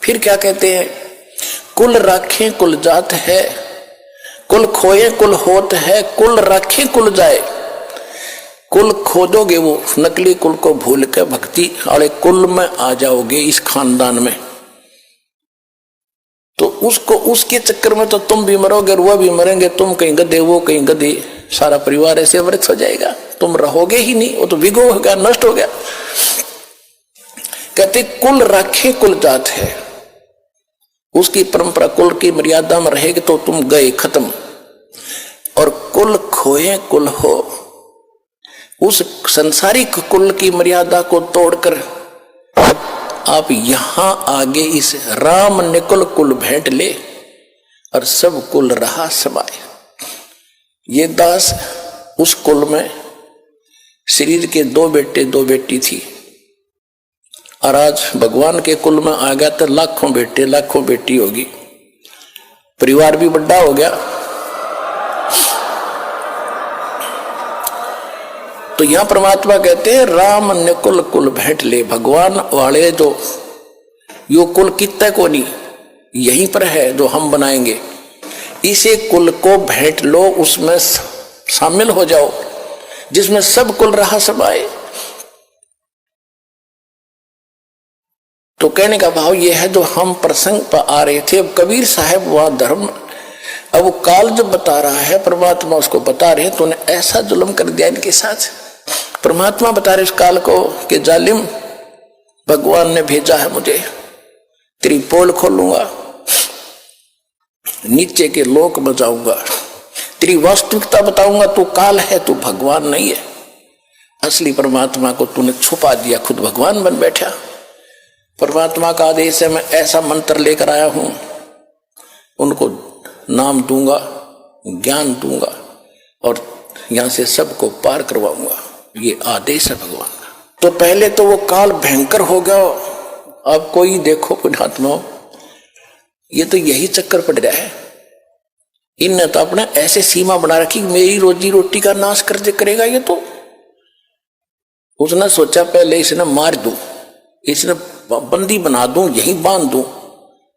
फिर क्या कहते हैं, कुल राखे कुल जात है, कुल खोए कुल होत है, कुल राखे कुल जाए। कुल खोदोगे वो नकली कुल को भूल के भक्ति वाले कुल में आ जाओगे, इस खानदान में, तो उसको उसके चक्कर में तो तुम भी मरोगे और वह भी मरेंगे। तुम कहीं गधे, वो कहीं गधे, सारा परिवार ऐसे वृक्ष हो जाएगा, तुम रहोगे ही नहीं, वो तो विगो हो गया, नष्ट हो गया। कहते कुल राखे कुल जात है, उसकी परंपरा कुल की मर्यादा में रहेगी तो तुम गए खत्म, और कुल खोए कुल हो। उस संसारिक कुल की मर्यादा को तोड़कर आप यहां आगे इस राम निकुल कुल भेंट ले और सब कुल रहा समाये। ये दास उस कुल में शरीर के 2 बेटे 2 बेटी थी, और आज भगवान के कुल में आ गया तो लाखों बेटे लाखों बेटी होगी, परिवार भी बड़ा हो गया। तो यहां परमात्मा कहते हैं राम निकुल कुल भेंट ले। भगवान वाले जो यो कुल कितना को नहीं, यहीं पर है जो हम बनाएंगे, इसे कुल को भेंट लो, उसमें शामिल हो जाओ जिसमें सब कुल रहा समाये। तो कहने का भाव यह है, जो हम प्रसंग पर आ रहे थे, अब कबीर साहब वहां धर्म, अब वो काल जब बता रहा है, परमात्मा उसको बता रहे हैं, तो उन्हें ऐसा जुल्म कर दिया इनके साथ। परमात्मा बता रहे उस काल को कि जालिम, भगवान ने भेजा है मुझे, तेरी पोल खोलूंगा, नीचे के लोक में जाऊंगा, तेरी वास्तविकता बताऊंगा, तू काल है, तू भगवान नहीं है। असली परमात्मा को तूने छुपा दिया, खुद भगवान बन बैठा। परमात्मा का आदेश है, मैं ऐसा मंत्र लेकर आया हूं, उनको नाम दूंगा, ज्ञान दूंगा, और यहां से सबको पार करवाऊंगा। ये आदेश है भगवान का। तो पहले तो वो काल भयंकर हो गया। अब कोई देखो पुण्यात्मा, ये तो यही चक्कर पड़ रहा है। इनने तो अपने ऐसे सीमा बना रखी, मेरी रोजी रोटी का नाश कर दे करेगा ये। तो उसने सोचा पहले इसने मार दूं, इसने बंदी बना दूं, यहीं बांध दूं,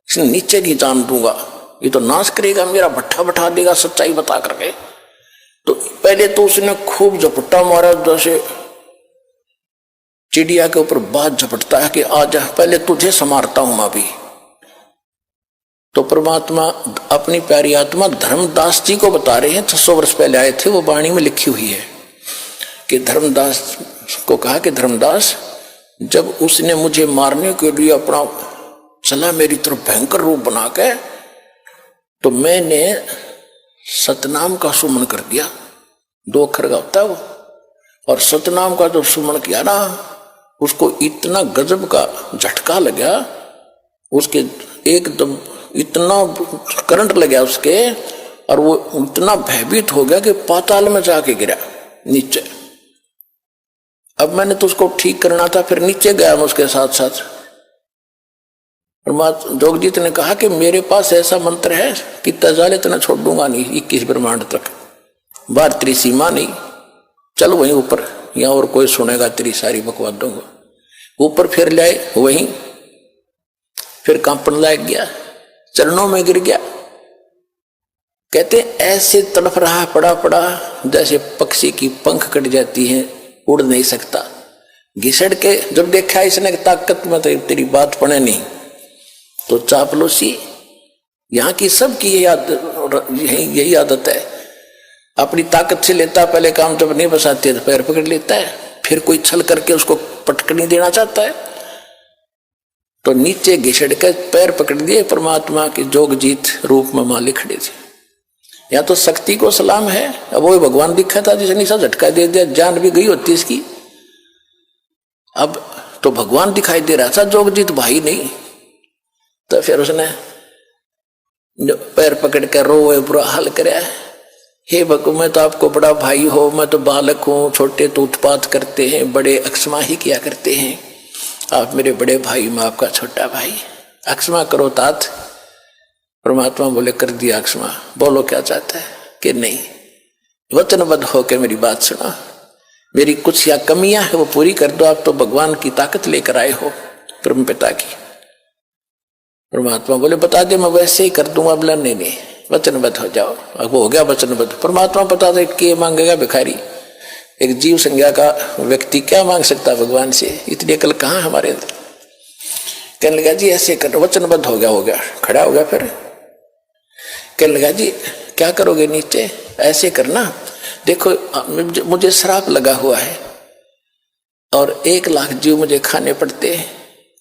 इसने नीचे की जान दूंगा, ये तो नाश करेगा, मेरा भट्ठा बैठा देगा सच्चाई बता करके। तो पहले तो उसने खूब झपट्टा मारा, जैसे चिड़िया के ऊपर बाज झपटता है कि आजा, पहले तुझे संवारता हूं मैं भी। तो परमात्मा अपनी प्यारी आत्मा धर्मदास जी को बता रहे हैं, 600 वर्ष पहले आए थे, वो वाणी में लिखी हुई है कि धर्मदास को कहा कि धर्मदास, जब उसने मुझे मारने के लिए अपना चला मेरी तरफ भयंकर रूप बना के, तो मैंने सतनाम का सुमन कर दिया। 2 अक्षर का होता है वो, और सतनाम का जो सुमन किया ना, उसको इतना गजब का झटका लगा, उसके एकदम इतना करंट लगा उसके, और वो इतना भयभीत हो गया कि पाताल में जाके गिरा नीचे। अब मैंने तो उसको ठीक करना था, फिर नीचे गया मैं उसके साथ साथ। जोगजीत ने कहा कि मेरे पास ऐसा मंत्र है कि तजाले तना छोड़ दूंगा नहीं, 21 ब्रह्मांड तक, बाहर तेरी सीमा नहीं, चल वहीं ऊपर, या और कोई सुनेगा तेरी सारी बकवादों को। ऊपर फिर लाए वहीं, फिर कांपन लग गया, चरणों में गिर गया। कहते ऐसे तड़फ रहा, पड़ा पड़ा जैसे पक्षी की पंख कट जाती है, उड़ नहीं सकता। घिसड़ के जब देखा इसने ताकत में तेरी बात पड़े नहीं, तो चापलूसी यहाँ की सबकी यही आदत है। अपनी ताकत से लेता पहले काम, जब नहीं बसाते तो पैर पकड़ लेता है, फिर कोई छल करके उसको पटकनी देना चाहता है, तो नीचे घिसड़ के पैर पकड़ दिए। परमात्मा के जोगजीत रूप में मालिक खड़े थे। या तो शक्ति को सलाम है, अब वो भगवान दिखा था जिसने सब झटका दे दिया, जान भी गई होती इसकी। अब तो भगवान दिखाई दे रहा था, जोगजीत भाई नहीं। तो फिर उसने पैर पकड़ कर रोए, बुरा हाल कराया, हे भगवान, मैं तो आपको बड़ा भाई हो, मैं तो बालक हूं, छोटे तो उत्पात करते हैं, बड़े अक्षमा ही किया करते हैं, आप मेरे बड़े भाई, मैं आपका छोटा भाई, अक्षमा करो तात। परमात्मा बोले कर दिया अक्षमा, बोलो क्या चाहता है कि नहीं, वचनबद्ध होकर मेरी बात सुनो, मेरी कुछ या कमियां है वो पूरी कर दो, आप तो भगवान की ताकत लेकर आए हो, परम पिता की। परमात्मा बोले बता दे, मैं वैसे ही कर दूंगा। बोला नहीं, वचनबद्ध हो जाओ। अब वो हो गया वचनबद्ध। परमात्मा बता दे कि मांगेगा भिखारी, एक जीव संज्ञा का व्यक्ति क्या मांग सकता भगवान से, इतनी अकल कहाँ हमारे अंदर। कहने लगा जी ऐसे कर, वचनबद्ध हो गया, खड़ा हो गया। फिर कहने लगा जी क्या करोगे, नीचे ऐसे करना, देखो मुझे श्राप लगा हुआ है और 1 लाख जीव मुझे खाने पड़ते हैं,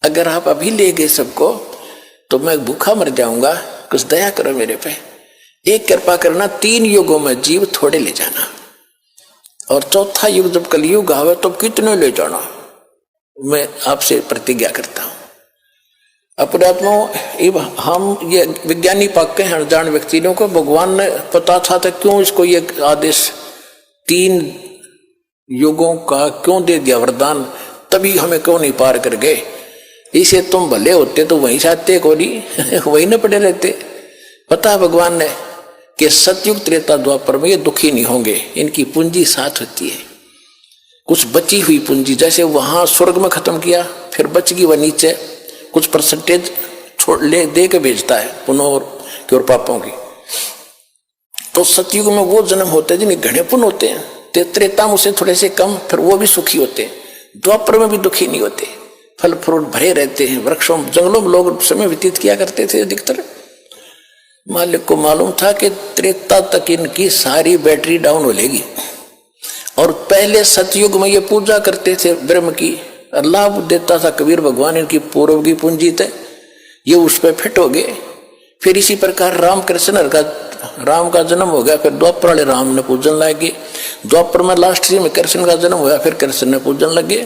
अगर आप अभी ले गए सबको तो मैं भूखा मर जाऊंगा, कुछ दया करो मेरे पे। एक कृपा करना, 3 युगों में जीव थोड़े ले जाना, और चौथा युग जब कलयुग आवे तो कितने ले जाना, मैं आपसे प्रतिज्ञा करता हूं। अपने आत्मा हम ये विज्ञानी पाके हैं अनजान व्यक्तियों को भगवान ने पता था तो क्यों इसको ये आदेश 3 युगों का क्यों दे दिया वरदान, तभी हमें क्यों नहीं पार कर गए। इसे तुम भले होते तो वहीं साथे को नहीं वहीं न पड़े रहते। पता है भगवान ने कि सतयुग त्रेता द्वापर में ये दुखी नहीं होंगे, इनकी पूंजी साथ होती है। कुछ बची हुई पूंजी जैसे वहां स्वर्ग में खत्म किया, फिर बच गई वह नीचे कुछ परसेंटेज छोड़ ले दे के भेजता है पुण्यों और पापों की। तो सतयुग में वो जन्म होते हैं जिन्हें घने पुण्य होते हैं, त्रेता में उसे थोड़े से कम, फिर वो भी सुखी होते हैं। द्वापर में भी दुखी नहीं होते, फल फ्रूट भरे रहते हैं, वृक्षों जंगलों में लोग समय व्यतीत किया करते थे। अधिकतर मालिक को मालूम था कि त्रेता तक इनकी सारी बैटरी डाउन हो लेगी, और पहले सतयुग में ये पूजा करते थे ब्रह्म की, लाभ देता था कबीर भगवान इनकी पूर्व की पूंजी थे, ये उस पर फिट हो गए। फिर इसी प्रकार राम का जन्म हो गया, फिर द्वापर वाले राम ने पूजन लगे, द्वापर में लास्ट में कृष्ण का जन्म हुआ, फिर कृष्ण ने पूजन लगे,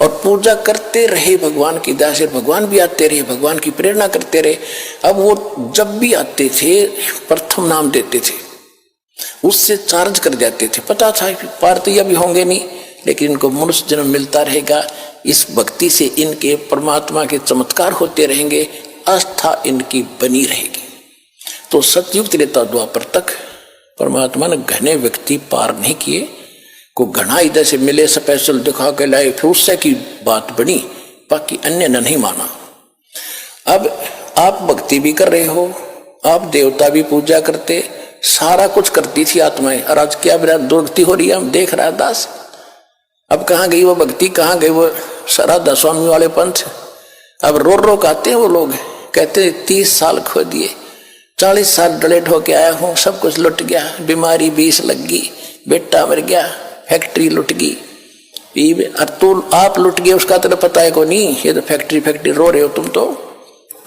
और पूजा करते रहे भगवान की दया से। भगवान भी आते रहे, भगवान की प्रेरणा करते रहे। अब वो जब भी आते थे प्रथम नाम देते थे, उससे चार्ज कर जाते थे। पता था पार तो ये भी होंगे नहीं, लेकिन इनको मनुष्य जन्म मिलता रहेगा, इस भक्ति से इनके परमात्मा के चमत्कार होते रहेंगे, आस्था इनकी बनी रहेगी। तो सतयुग त्रेता द्वापर तक परमात्मा ने घने व्यक्ति पार नहीं किए, को घना इधर से मिले स्पेशल दिखा के लाए, फिर उससे की बात बनी, बाकी अन्य ने नहीं माना। अब आप भक्ति भी कर रहे हो, आप देवता भी पूजा करते, सारा कुछ करती थी आत्माएं, और आज क्या दुर्गति हो रही है, हम देख रहा है दास। अब कहाँ गई वो भक्ति, कहाँ गई वो राधा स्वामी वाले पंथ। अब रो रो आते हैं वो लोग, कहते 30 साल खो दिए, 40 साल डलेट होके आया हूँ, सब कुछ लुट गया, बीमारी 20 लग गई, बेटा मर गया, फैक्ट्री लुट गई, और तो आप लुट गए उसका तो पता है को नहीं, ये तो फैक्ट्री रो रहे हो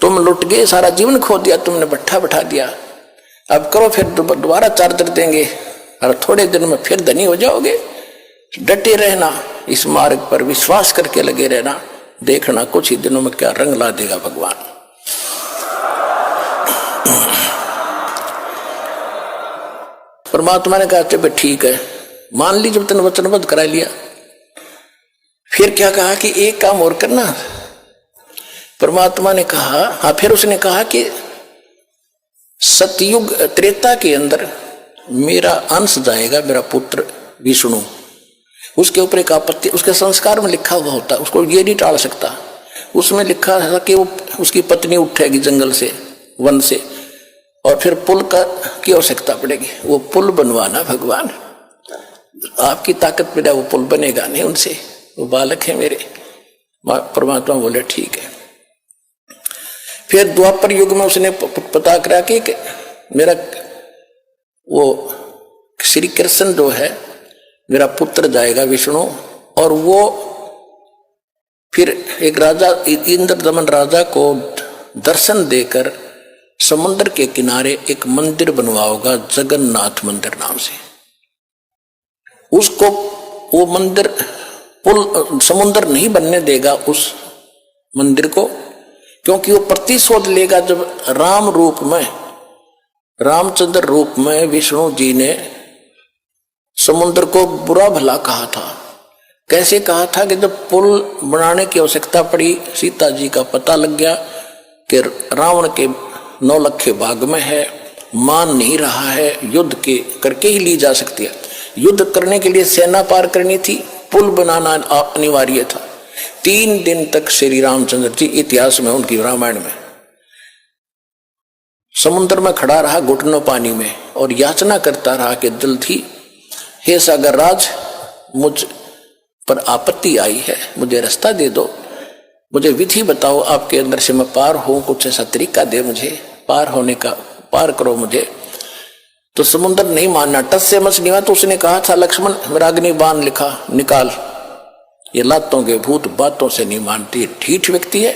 तुम लुट गए, सारा जीवन खो दिया तुमने, भट्ठा बैठा दिया। अब करो फिर दोबारा चार्जर देंगे, और थोड़े दिन में फिर धनी हो जाओगे। डटे रहना, इस मार्ग पर विश्वास करके लगे रहना, देखना कुछ ही दिनों में क्या रंग ला देगा भगवान। परमात्मा ने कहा चलो ठीक है, मान ली, जब तन वचनबद्ध करा लिया। फिर क्या कहा कि एक काम और करना। परमात्मा ने कहा, हाँ, फिर उसने कहा कि सतयुग त्रेता के अंदर मेरा अंश जाएगा, मेरा पुत्र विष्णु, उसके ऊपर एक आपत्ति, उसके संस्कार में लिखा हुआ होता, उसको ये नहीं टाल सकता। उसमें लिखा था कि वो उसकी पत्नी उठेगी जंगल से, वन से, और फिर पुल की आवश्यकता पड़ेगी, वो पुल बनवाना भगवान, आपकी ताकत पे वो पुल बनेगा नहीं उनसे, वो बालक है मेरे। परमात्मा बोले ठीक है। फिर द्वापर युग में उसने पता करा कि मेरा वो श्री कृष्ण जो है मेरा पुत्र जाएगा विष्णु, और वो फिर एक राजा इंद्र दमन राजा को दर्शन देकर समुद्र के किनारे एक मंदिर बनवाओगा जगन्नाथ मंदिर नाम से। उसको वो मंदिर पुल समुद्र नहीं बनने देगा उस मंदिर को, क्योंकि वो प्रतिशोध लेगा जब राम रूप में, रामचंद्र रूप में विष्णु जी ने समुद्र को बुरा भला कहा था। कैसे कहा था कि जब पुल बनाने की आवश्यकता पड़ी, सीता जी का पता लग गया कि रावण के 9 लखे भाग में है, मान नहीं रहा है, युद्ध के करके ही ली जा सकती है। युद्ध करने के लिए सेना पार करनी थी, पुल बनाना अनिवार्य था। 3 दिन तक श्री रामचंद्र जी इतिहास में, उनकी रामायण में, समुद्र में खड़ा रहा घुटनों पानी में और याचना करता रहा कि जल्दी, हे सागर राज, मुझ पर आपत्ति आई है, मुझे रास्ता दे दो, मुझे विधि बताओ, आपके अंदर से मैं पार हूं, कुछ ऐसा तरीका दे मुझे पार होने का, पार करो मुझे। तो समुद्र नहीं मानना, टस से मच नहीं हुआ। तो उसने कहा था लक्ष्मण मेरा अग्नि बाण निकाल, ये लातों के भूत बातों से नहीं मानती, ढीठ व्यक्ति है।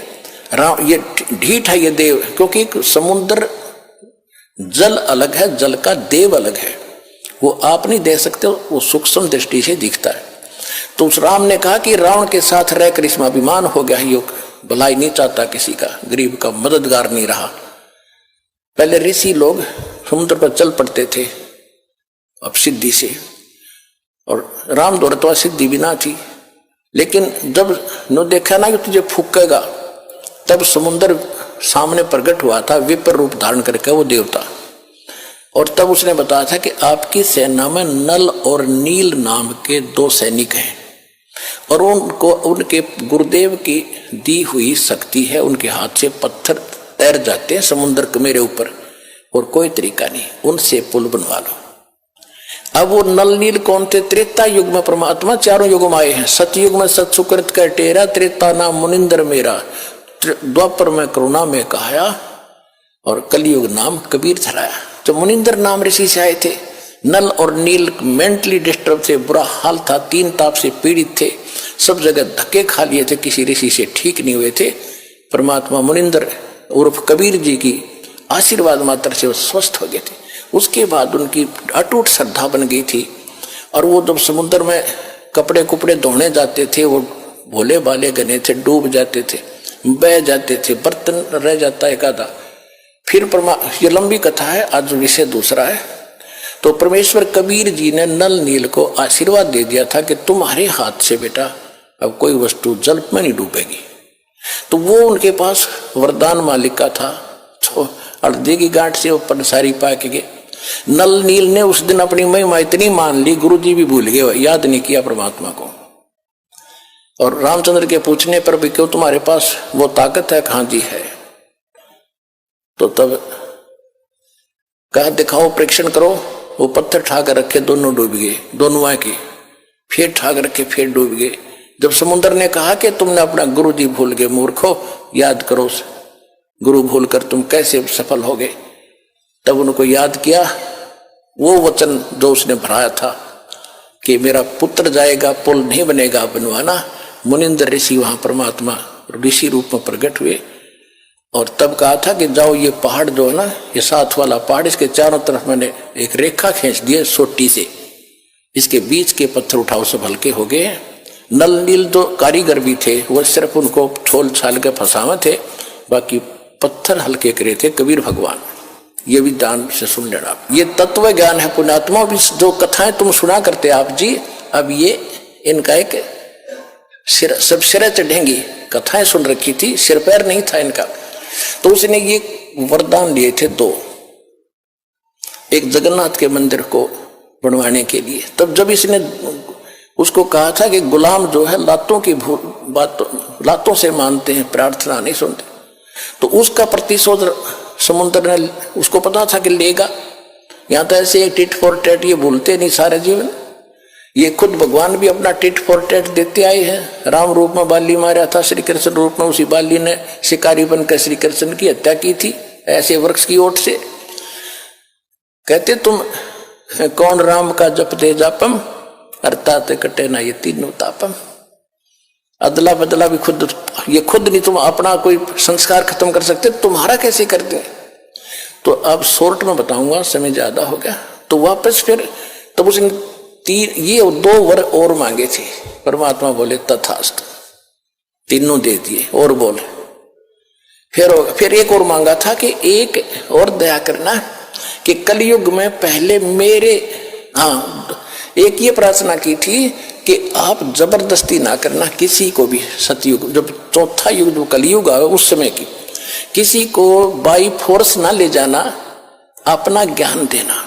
राम ये ढीठ है ये देव, क्योंकि समुद्र जल अलग है, जल का देव अलग है, वो आप नहीं देख सकते, वो सूक्ष्म दृष्टि से दिखता है। तो उस राम ने कहा कि रावण के साथ रहकर इसमें अभिमान हो गया, ये भलाई नहीं चाहता किसी का, गरीब का मददगार नहीं रहा। पहले ऋषि लोग समुद्र पर चल पड़ते थे अब सिद्धि से, और राम द्वारा तो सिद्धि भी ना थी, लेकिन जब नो देखा ना कि तुझे फूकेगा, तब समुद्र सामने प्रकट हुआ था विपर रूप धारण करके वो देवता। और तब उसने बताया था कि आपकी सेना में नल और नील नाम के 2 सैनिक हैं, और उनको उनके गुरुदेव की दी हुई शक्ति है, उनके हाथ से पत्थर तैर जाते हैं समुद्र के मेरे ऊपर, और कोई तरीका नहीं, उनसे पुल बनवा लो। अब वो नल नील कौन थे? त्रेता युग में परमात्मा 4 युग में आए हैं। सतयुग में सत सुकृत का टेरा, त्रेता नाम मुनिंदर मेरा, द्वापर में करुणा में कहाया, और कलयुग नाम कबीर धराया। तो मुनिंदर नाम ऋषि से आए थे। नल और नील मेंटली डिस्टर्ब थे, बुरा हाल था, 3 ताप से पीड़ित थे, सब जगह धक्के खा लिए थे, किसी ऋषि से ठीक नहीं हुए थे। परमात्मा मुनिंदर उर्फ कबीर जी की आशीर्वाद मात्र से वो स्वस्थ हो गए थे। उसके बाद उनकी अटूट श्रद्धा बन गई थी, और वो जब समुद्र में कपड़े कुपड़े धोने जाते थे, वो भोले भाले गने थे, डूब जाते थे, बह जाते थे, बर्तन रह जाता एक आधा। फिर ये लंबी कथा है, आज विषय दूसरा है। तो परमेश्वर कबीर जी ने नल नील को आशीर्वाद दे दिया था कि तुम्हारे हाथ से बेटा अब कोई वस्तु जल में नहीं डूबेगी। तो वो उनके पास वरदान मालिक का था, तो हल्दी की गांठ से ऊपर सारी पाक गए। नल नील ने उस दिन अपनी महिमा इतनी मान ली, गुरु जी भी भूल गए, याद नहीं किया परमात्मा को। और रामचंद्र के पूछने पर भी क्यों तुम्हारे पास वो ताकत है? कहां जी है। तो तब कहा दिखाओ, परीक्षण करो। वो पत्थर ठाकर रखे, दोनों डूब गए, दोनों आके फिर ठाक रखे, फिर डूब गए। जब समुद्र ने कहा कि तुमने अपना गुरु जी भूल गए, मूर्खो, याद करो गुरु भूलकर तुम कैसे सफल हो गए। तब उनको याद किया वो वचन जो उसने भराया था कि मेरा पुत्र जाएगा, पुल नहीं बनेगा बनवाना। मुनिंदर ऋषि वहां परमात्मा ऋषि रूप में प्रकट हुए, और तब कहा था कि जाओ ये पहाड़ जो है ना, ये 7 वाला पहाड़, इसके चारों तरफ मैंने एक रेखा खींच दी है सोटी से, इसके बीच के पत्थर उठाओ, सब हल्के हो गए। नल नील जो कारीगर भी थे, वो सिर्फ उनको छोल छाल के फंसावे थे, बाकी पत्थर हल्के करे थे कबीर भगवान। ये भी ध्यान से सुन लेना, ये तत्व ज्ञान है। पुण्यात्मा भी जो कथाएं तुम सुना करते आप जी, अब ये इनका एक सब सिर चढ़ेंगी। कथाएं सुन रखी थी, सिर पैर नहीं था इनका। तो उसने ये वरदान लिए थे 2, एक जगन्नाथ के मंदिर को बनवाने के लिए। तब जब इसने उसको कहा था कि गुलाम जो है लातों की लातों से मानते हैं, प्रार्थना नहीं सुनते, तो उसका प्रतिशोध समुद्र ने, उसको पता था कि लेगा। यहाँ तो ऐसे टिट फॉर टैट ये भूलते नहीं सारे जीवन। ये खुद भगवान भी अपना टिट फॉर टैट देते आए हैं। राम रूप में बाली मारा था, श्री कृष्ण रूप में उसी बाली ने शिकारी बनकर श्री कृष्ण की हत्या की थी, ऐसे वृक्ष की ओट से। कहते तुम कौन राम का जप दे जापम, अर्थात कटे ना ये तीनों तापम। अदला बदला भी खुद, ये खुद नहीं तुम अपना कोई संस्कार खत्म कर सकते, तुम्हारा कैसे करते हैं। तो अब शॉर्ट में बताऊंगा, समय ज्यादा हो गया। तो वापस फिर तब उसने ये 2 वर और मांगे थे। परमात्मा बोले तथास्तु, तीनों दे दिए। और बोले फिर एक और मांगा था कि एक और दया करना कि कलयुग में पहले मेरे, एक ये प्रार्थना की थी कि आप जबरदस्ती ना करना किसी को भी। सतयुग जब 4था युग जो कलयुग आया उस समय की, किसी को बाई फोर्स ना ले जाना, अपना ज्ञान देना।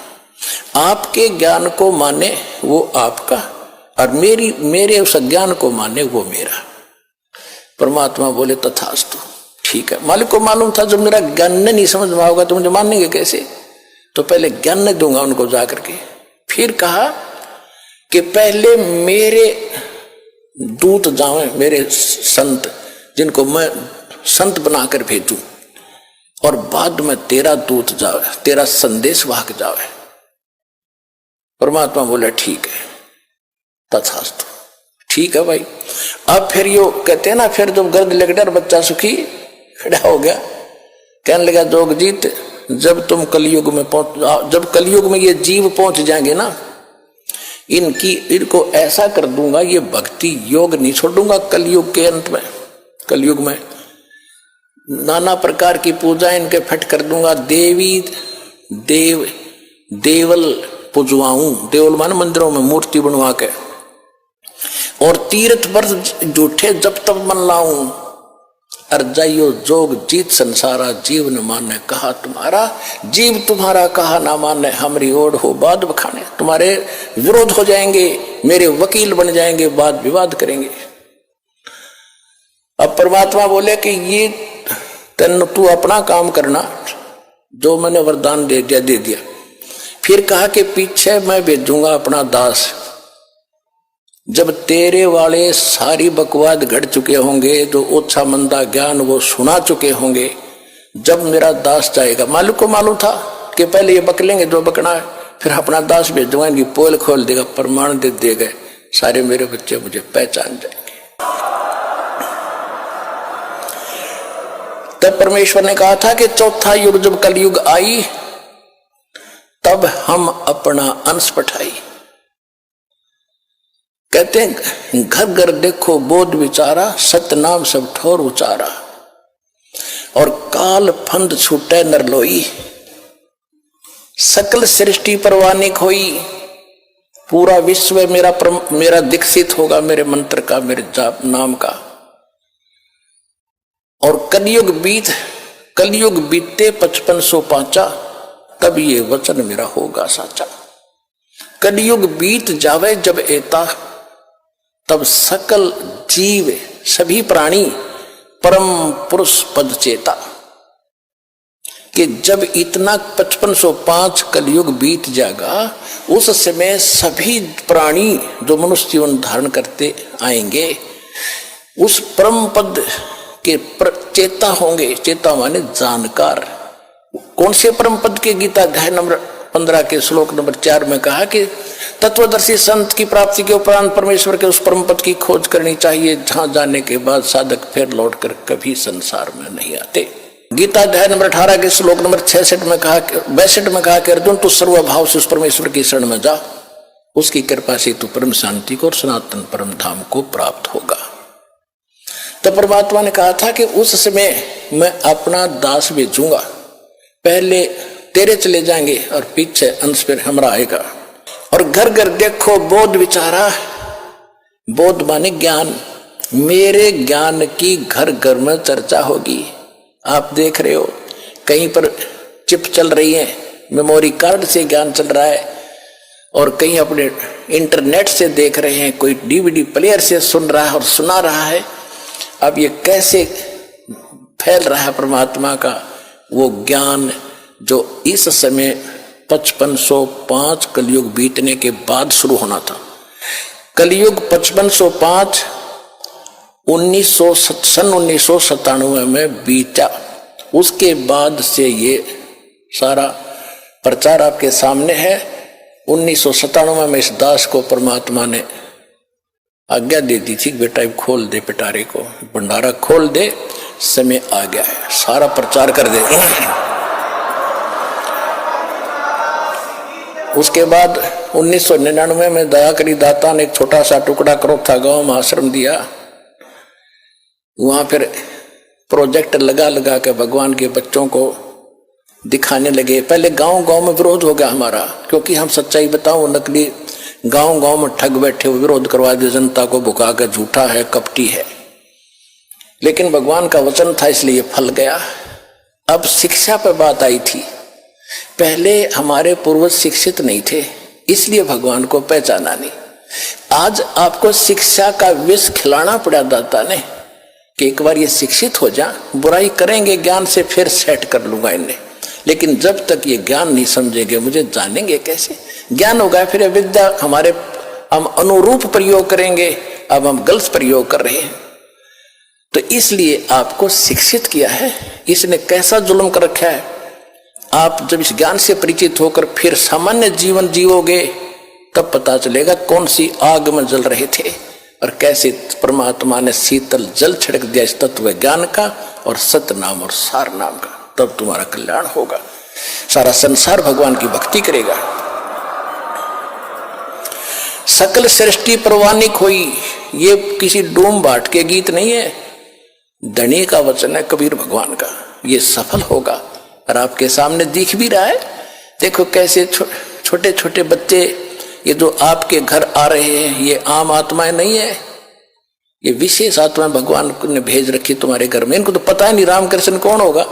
आपके ज्ञान को माने वो आपका, और मेरे उस ज्ञान को माने वो मेरा। परमात्मा बोले तथास्तु, ठीक है। मालिक को मालूम था जब मेरा ज्ञान नहीं समझ में आओगा तो मुझे मानेंगे कैसे, तो पहले ज्ञान नहीं दूंगा उनको जाकर के। फिर कहा कि पहले मेरे दूत जावे, मेरे संत जिनको मैं संत बनाकर भेजूं, और बाद में तेरा दूत जावे, तेरा संदेश वाहक जावे। परमात्मा बोला ठीक है, तथास्तु, ठीक है भाई। अब फिर यो कहते हैं ना, फिर जब गर्द लग डर बच्चा सुखी, खड़ा हो गया, कहने लगा जोगजीत, जब तुम कलयुग में जब कलयुग में ये जीव पहुंच जाएंगे ना, इनको ऐसा कर दूंगा, ये भक्ति योग नहीं छोड़ूंगा। कलयुग के अंत में, कलयुग में नाना प्रकार की पूजा इनके फट कर दूंगा। देवल पूजवाऊं, देवल मान मंदिरों में मूर्ति बनवा के, और तीर्थ वर्ष झूठे जब तब मन लाऊं। अर्जाइयो जोग जीत संसारा, जीव न माने कहा तुम्हारा, जीव तुम्हारा कहा ना माने, हमरी ओढ़ हो बाद बखाने। तुम्हारे विरोध हो जाएंगे, मेरे वकील बन जाएंगे, वाद विवाद करेंगे। अब परमात्मा बोले कि ये तू अपना काम करना, जो मैंने वरदान दे दिया। फिर कहा कि पीछे मैं भेजूंगा अपना दास, जब तेरे वाले सारी बकवाद घट चुके होंगे, जो ओछा मंदा ज्ञान वो सुना चुके होंगे, जब मेरा दास जाएगा। मालिक को मालूम था कि पहले ये बक लेंगे जो बकना है, फिर अपना दास भेजूंगा, इनकी पोल खोल देगा, प्रमाण दे देगा, सारे मेरे बच्चे मुझे पहचान जाएंगे। तब परमेश्वर ने कहा था कि चौथा युग जब कलयुग आई, तब हम अपना अंश पठाई। कहते हैं घर घर देखो बोध विचारा, सतनाम सब ठोर उचारा, और काल फंद छूटे नरलोई, सकल सृष्टि परवानिक होई। पूरा विश्व मेरा दीक्षित होगा, मेरे मंत्र का, मेरे जाप नाम का। और कलयुग बीते 5505, तब ये वचन मेरा होगा साचा। कलयुग बीत जावे जब एता, तब सकल जीव सभी प्राणी परम पुरुष पद चेता। कि जब इतना 5505 कलयुग बीत जाएगा, उस समय सभी प्राणी जो मनुष्य जीवन धारण करते आएंगे, उस परम पद के चेता होंगे। चेता माने जानकार। कौन से परम पद के? गीता अध्याय नंबर 15 के श्लोक नंबर 4 में कहा कि तत्वदर्शी संत की प्राप्ति के उपरांत परमेश्वर के उस परम पद की खोज करनी चाहिए, जहां जाने के बाद साधक फिर लौटकर कभी संसार में नहीं आते। गीता अध्याय नंबर 18 के श्लोक नंबर 62 में कहा कि अर्जुन, तू सर्वभाव से उस परमेश्वर की शरण में जा, उसकी कृपा से तू परम शांति को और सनातन परम धाम को प्राप्त होगा। तो परमात्मा ने कहा था कि उस समय मैं अपना दास भेजूंगा, पहले तेरे चले जाएंगे और पीछे अंश फिर हमारा आएगा। और घर घर देखो बोध विचारा, बोध माने ज्ञान, मेरे ज्ञान की घर घर में चर्चा होगी। आप देख रहे हो कहीं पर चिप चल रही है, मेमोरी कार्ड से ज्ञान चल रहा है, और कहीं अपने इंटरनेट से देख रहे हैं, कोई डीवीडी प्लेयर से सुन रहा है और सुना रहा है। अब ये कैसे फैल रहा है परमात्मा का वो ज्ञान, जो इस समय 5505 कलयुग बीतने के बाद शुरू होना था। कलयुग 5505 सन 1997 में बीता। उसके बाद से ये सारा प्रचार आपके सामने है। 1997 में इस दास को परमात्मा ने आज्ञा दे दी थी, बेटा खोल दे पिटारे को, भंडारा खोल दे, समय आ गया है, सारा प्रचार कर दे। उसके बाद 1999 में दयाकरी दाता ने एक छोटा सा टुकड़ा करोथा गांव में आश्रम दिया। वहां फिर प्रोजेक्ट लगा लगा के भगवान के बच्चों को दिखाने लगे। पहले गांव गांव में विरोध हो गया हमारा, क्योंकि हम सच्चाई बताओ, नकली गांव गांव में ठग बैठे हुए विरोध करवा दे, जनता को भुका कर, झूठा है, कपटी है। लेकिन भगवान का वचन था, इसलिए फल गया। अब शिक्षा पर बात आई थी। पहले हमारे पूर्वज शिक्षित नहीं थे, इसलिए भगवान को पहचाना नहीं। आज आपको शिक्षा का विष खिलाना पड़ा दाता ने कि एक बार ये शिक्षित हो जा, बुराई करेंगे ज्ञान से, फिर सेट कर लूंगा इन्हें। लेकिन जब तक ये ज्ञान नहीं समझेंगे, मुझे जानेंगे कैसे? ज्ञान होगा फिर विद्या हमारे, हम अनुरूप प्रयोग करेंगे। अब हम गलत प्रयोग कर रहे हैं। तो इसलिए आपको शिक्षित किया है। इसने कैसा जुल्म कर रखा है। आप जब इस ज्ञान से परिचित होकर फिर सामान्य जीवन जीवोगे, तब पता चलेगा कौन सी आग में जल रहे थे और कैसे परमात्मा ने शीतल जल छिड़क दिया इस तत्व ज्ञान का, और सत्य नाम और सार नाम का, तब तुम्हारा कल्याण होगा। सारा संसार भगवान की भक्ति करेगा। सकल सृष्टि परवानिक हुई, ये किसी डूम बाट के गीत नहीं है, धनी का वचन है कबीर भगवान का। ये सफल होगा और आपके सामने दिख भी रहा है। देखो कैसे छोटे छोटे बच्चे ये जो आपके घर आ रहे हैं, ये आम आत्माएं नहीं है, ये विशेष आत्मा भगवान ने भेज रखी तुम्हारे घर में। इनको तो पता ही नहीं रामकृष्ण कौन होगा,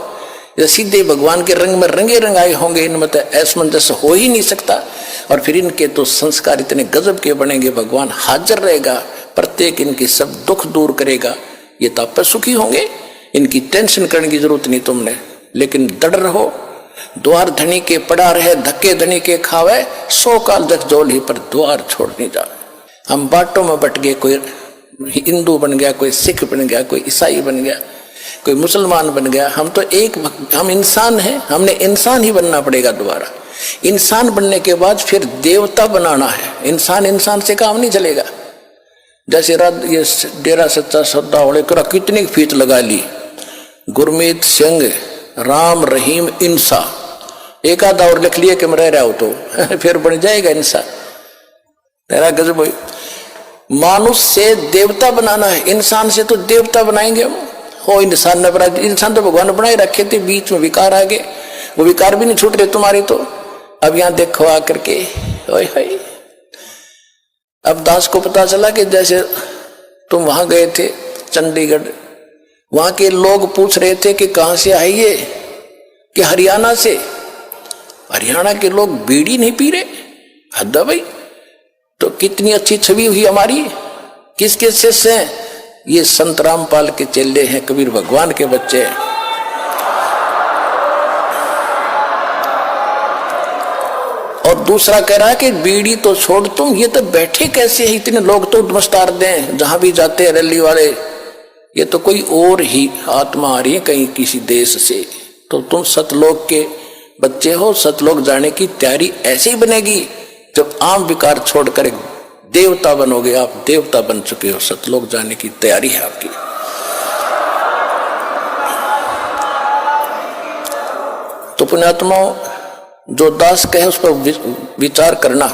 ये सीधे भगवान के रंग में रंगे रंगाए होंगे, इनमें तो असमंजस हो ही नहीं सकता। और फिर इनके तो संस्कार इतने गजब के बनेंगे, भगवान हाजिर रहेगा, प्रत्येक इनकी सब दुख दूर करेगा, ये तो आप सुखी होंगे। इनकी टेंशन करने की जरूरत नहीं तुमने, लेकिन दृढ़ रहो। द्वार धनी के पड़ा रहे, धक्के धनी के खावे, 100 काल जग जोली पर द्वार छोड़ नहीं जावे। हम बाटों में बट गए, कोई हिंदू बन गया, कोई सिख बन गया, कोई ईसाई बन गया, कोई मुसलमान बन गया। हम तो हम इंसान हैं, हमने इंसान ही बनना पड़ेगा दोबारा। इंसान बनने के बाद फिर देवता बनाना है। इंसान से काम नहीं चलेगा। जैसे ये डेरा सच्चा सौदा वाले कितनी फीत लगा ली, गुरमीत सिंह राम रहीम इंसा, एक आधा और लिख लिए कि मैं रह रहा हूं तो फिर बन जाएगा इंसान। तेरा गजब हुई। मानुष से देवता बनाना है, इंसान से तो देवता बनाएंगे हम। हो इंसान ने बना, इंसान तो भगवान बनाए रखे थे, बीच में विकार आ गए, वो विकार भी नहीं छूट रहे तुम्हारे। तो अब यहां देखो आकर के, ओए हाय। अब दास को पता चला कि जैसे तुम वहां गए थे चंडीगढ़, वहां के लोग पूछ रहे थे कि कहां से आई ये, कि हरियाणा से। हरियाणा के लोग बीड़ी नहीं पी रहे, हद है भाई। तो कितनी अच्छी छवि हुई हमारी। किसके शिष्य हैं? ये संत रामपाल के चेले हैं, कबीर भगवान के बच्चे हैं। और दूसरा कह रहा है कि बीड़ी तो छोड़ तुम, ये तो बैठे कैसे है इतने लोग, तो नमस्कार दें जहां भी जाते हैं रैली वाले। ये तो कोई और ही आत्मा आ रही है कहीं किसी देश से। तो तुम सतलोक के बच्चे हो, सतलोक जाने की तैयारी ऐसे ही बनेगी जब आम विकार छोड़कर देवता बनोगे। आप देवता बन चुके हो, सतलोक जाने की तैयारी है आपकी। तो पुण्यात्माओं, जो दास कहे उस पर विचार करना।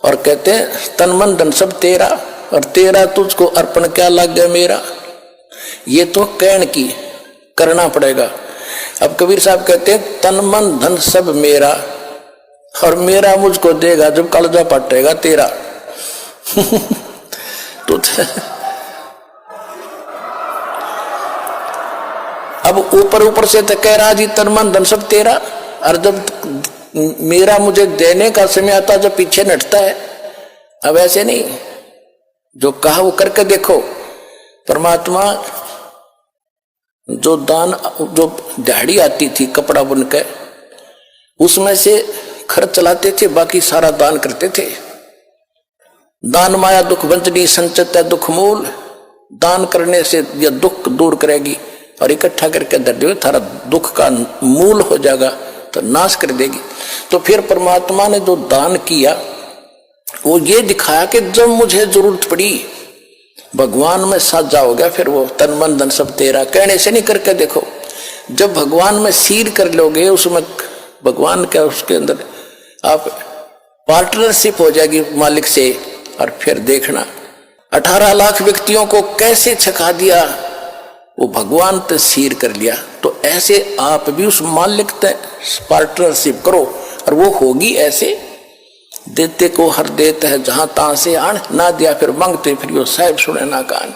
और कहते हैं तन मन धन सब तेरा, और तेरा तुझको अर्पण क्या लग गया मेरा। ये तो कहने की, करना पड़ेगा। अब कबीर साहब कहते हैं तन मन धन सब मेरा, और मेरा मुझको देगा जब कलजा पटेगा तेरा। तो अब ऊपर से तो कह रहा जी तन मन धन सब तेरा, और जब मेरा मुझे देने का समय आता जब पीछे नटता है। अब ऐसे नहीं, जो कहा वो करके देखो। परमात्मा जो दान, जो दिहाड़ी आती थी कपड़ा बुनकर, उसमें से खर्च चलाते थे, बाकी सारा दान करते थे। दान माया दुख बंचनी संचित है दुख मूल। दान करने से यह दुख दूर करेगी, और इकट्ठा करके दर दो, थारा दुख का मूल हो जाएगा, तो नाश कर देगी। तो फिर परमात्मा ने जो दान किया वो ये दिखाया कि जब मुझे जरूरत पड़ी भगवान में साथ जाओगे। फिर वो तन मन धन सब तेरा कहने से नहीं, करके देखो। जब भगवान में सीर कर लोगे, उसमें भगवान का, उसके अंदर आप पार्टनरशिप हो जाएगी मालिक से। और फिर देखना 18 लाख व्यक्तियों को कैसे छका दिया, वो भगवान ते सीर कर लिया। तो ऐसे आप भी उस मालिक ते पार्टनरशिप करो, और वो होगी ऐसे। देते को हर देता है जहां तहां से आन, ना दिया फिर मांगते फिर यो साहिब सुने ना कान।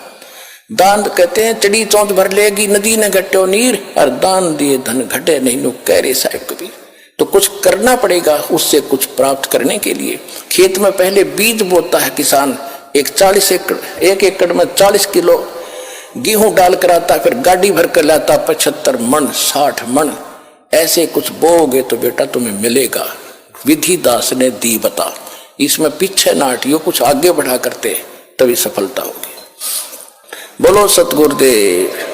दान कहते हैं चढ़ी चौंच भर लेगी नदी ने घट्यो नीर, और दान दिए धन घटे नहीं नु कह रहे साहिब कबीर। तो कुछ करना पड़ेगा उससे कुछ प्राप्त करने के लिए। खेत में पहले बीज बोता है किसान, एक एकड़ में 40 किलो गेहूं डाल कर आता, फिर गाड़ी भर कर लाता 75 मन 60 मन। ऐसे कुछ बोओगे तो बेटा तुम्हें मिलेगा। विधि दास ने दी बता, इसमें पीछे ना हटियो, कुछ आगे बढ़ा करते तभी सफलता होगी। बोलो सतगुरुदेव।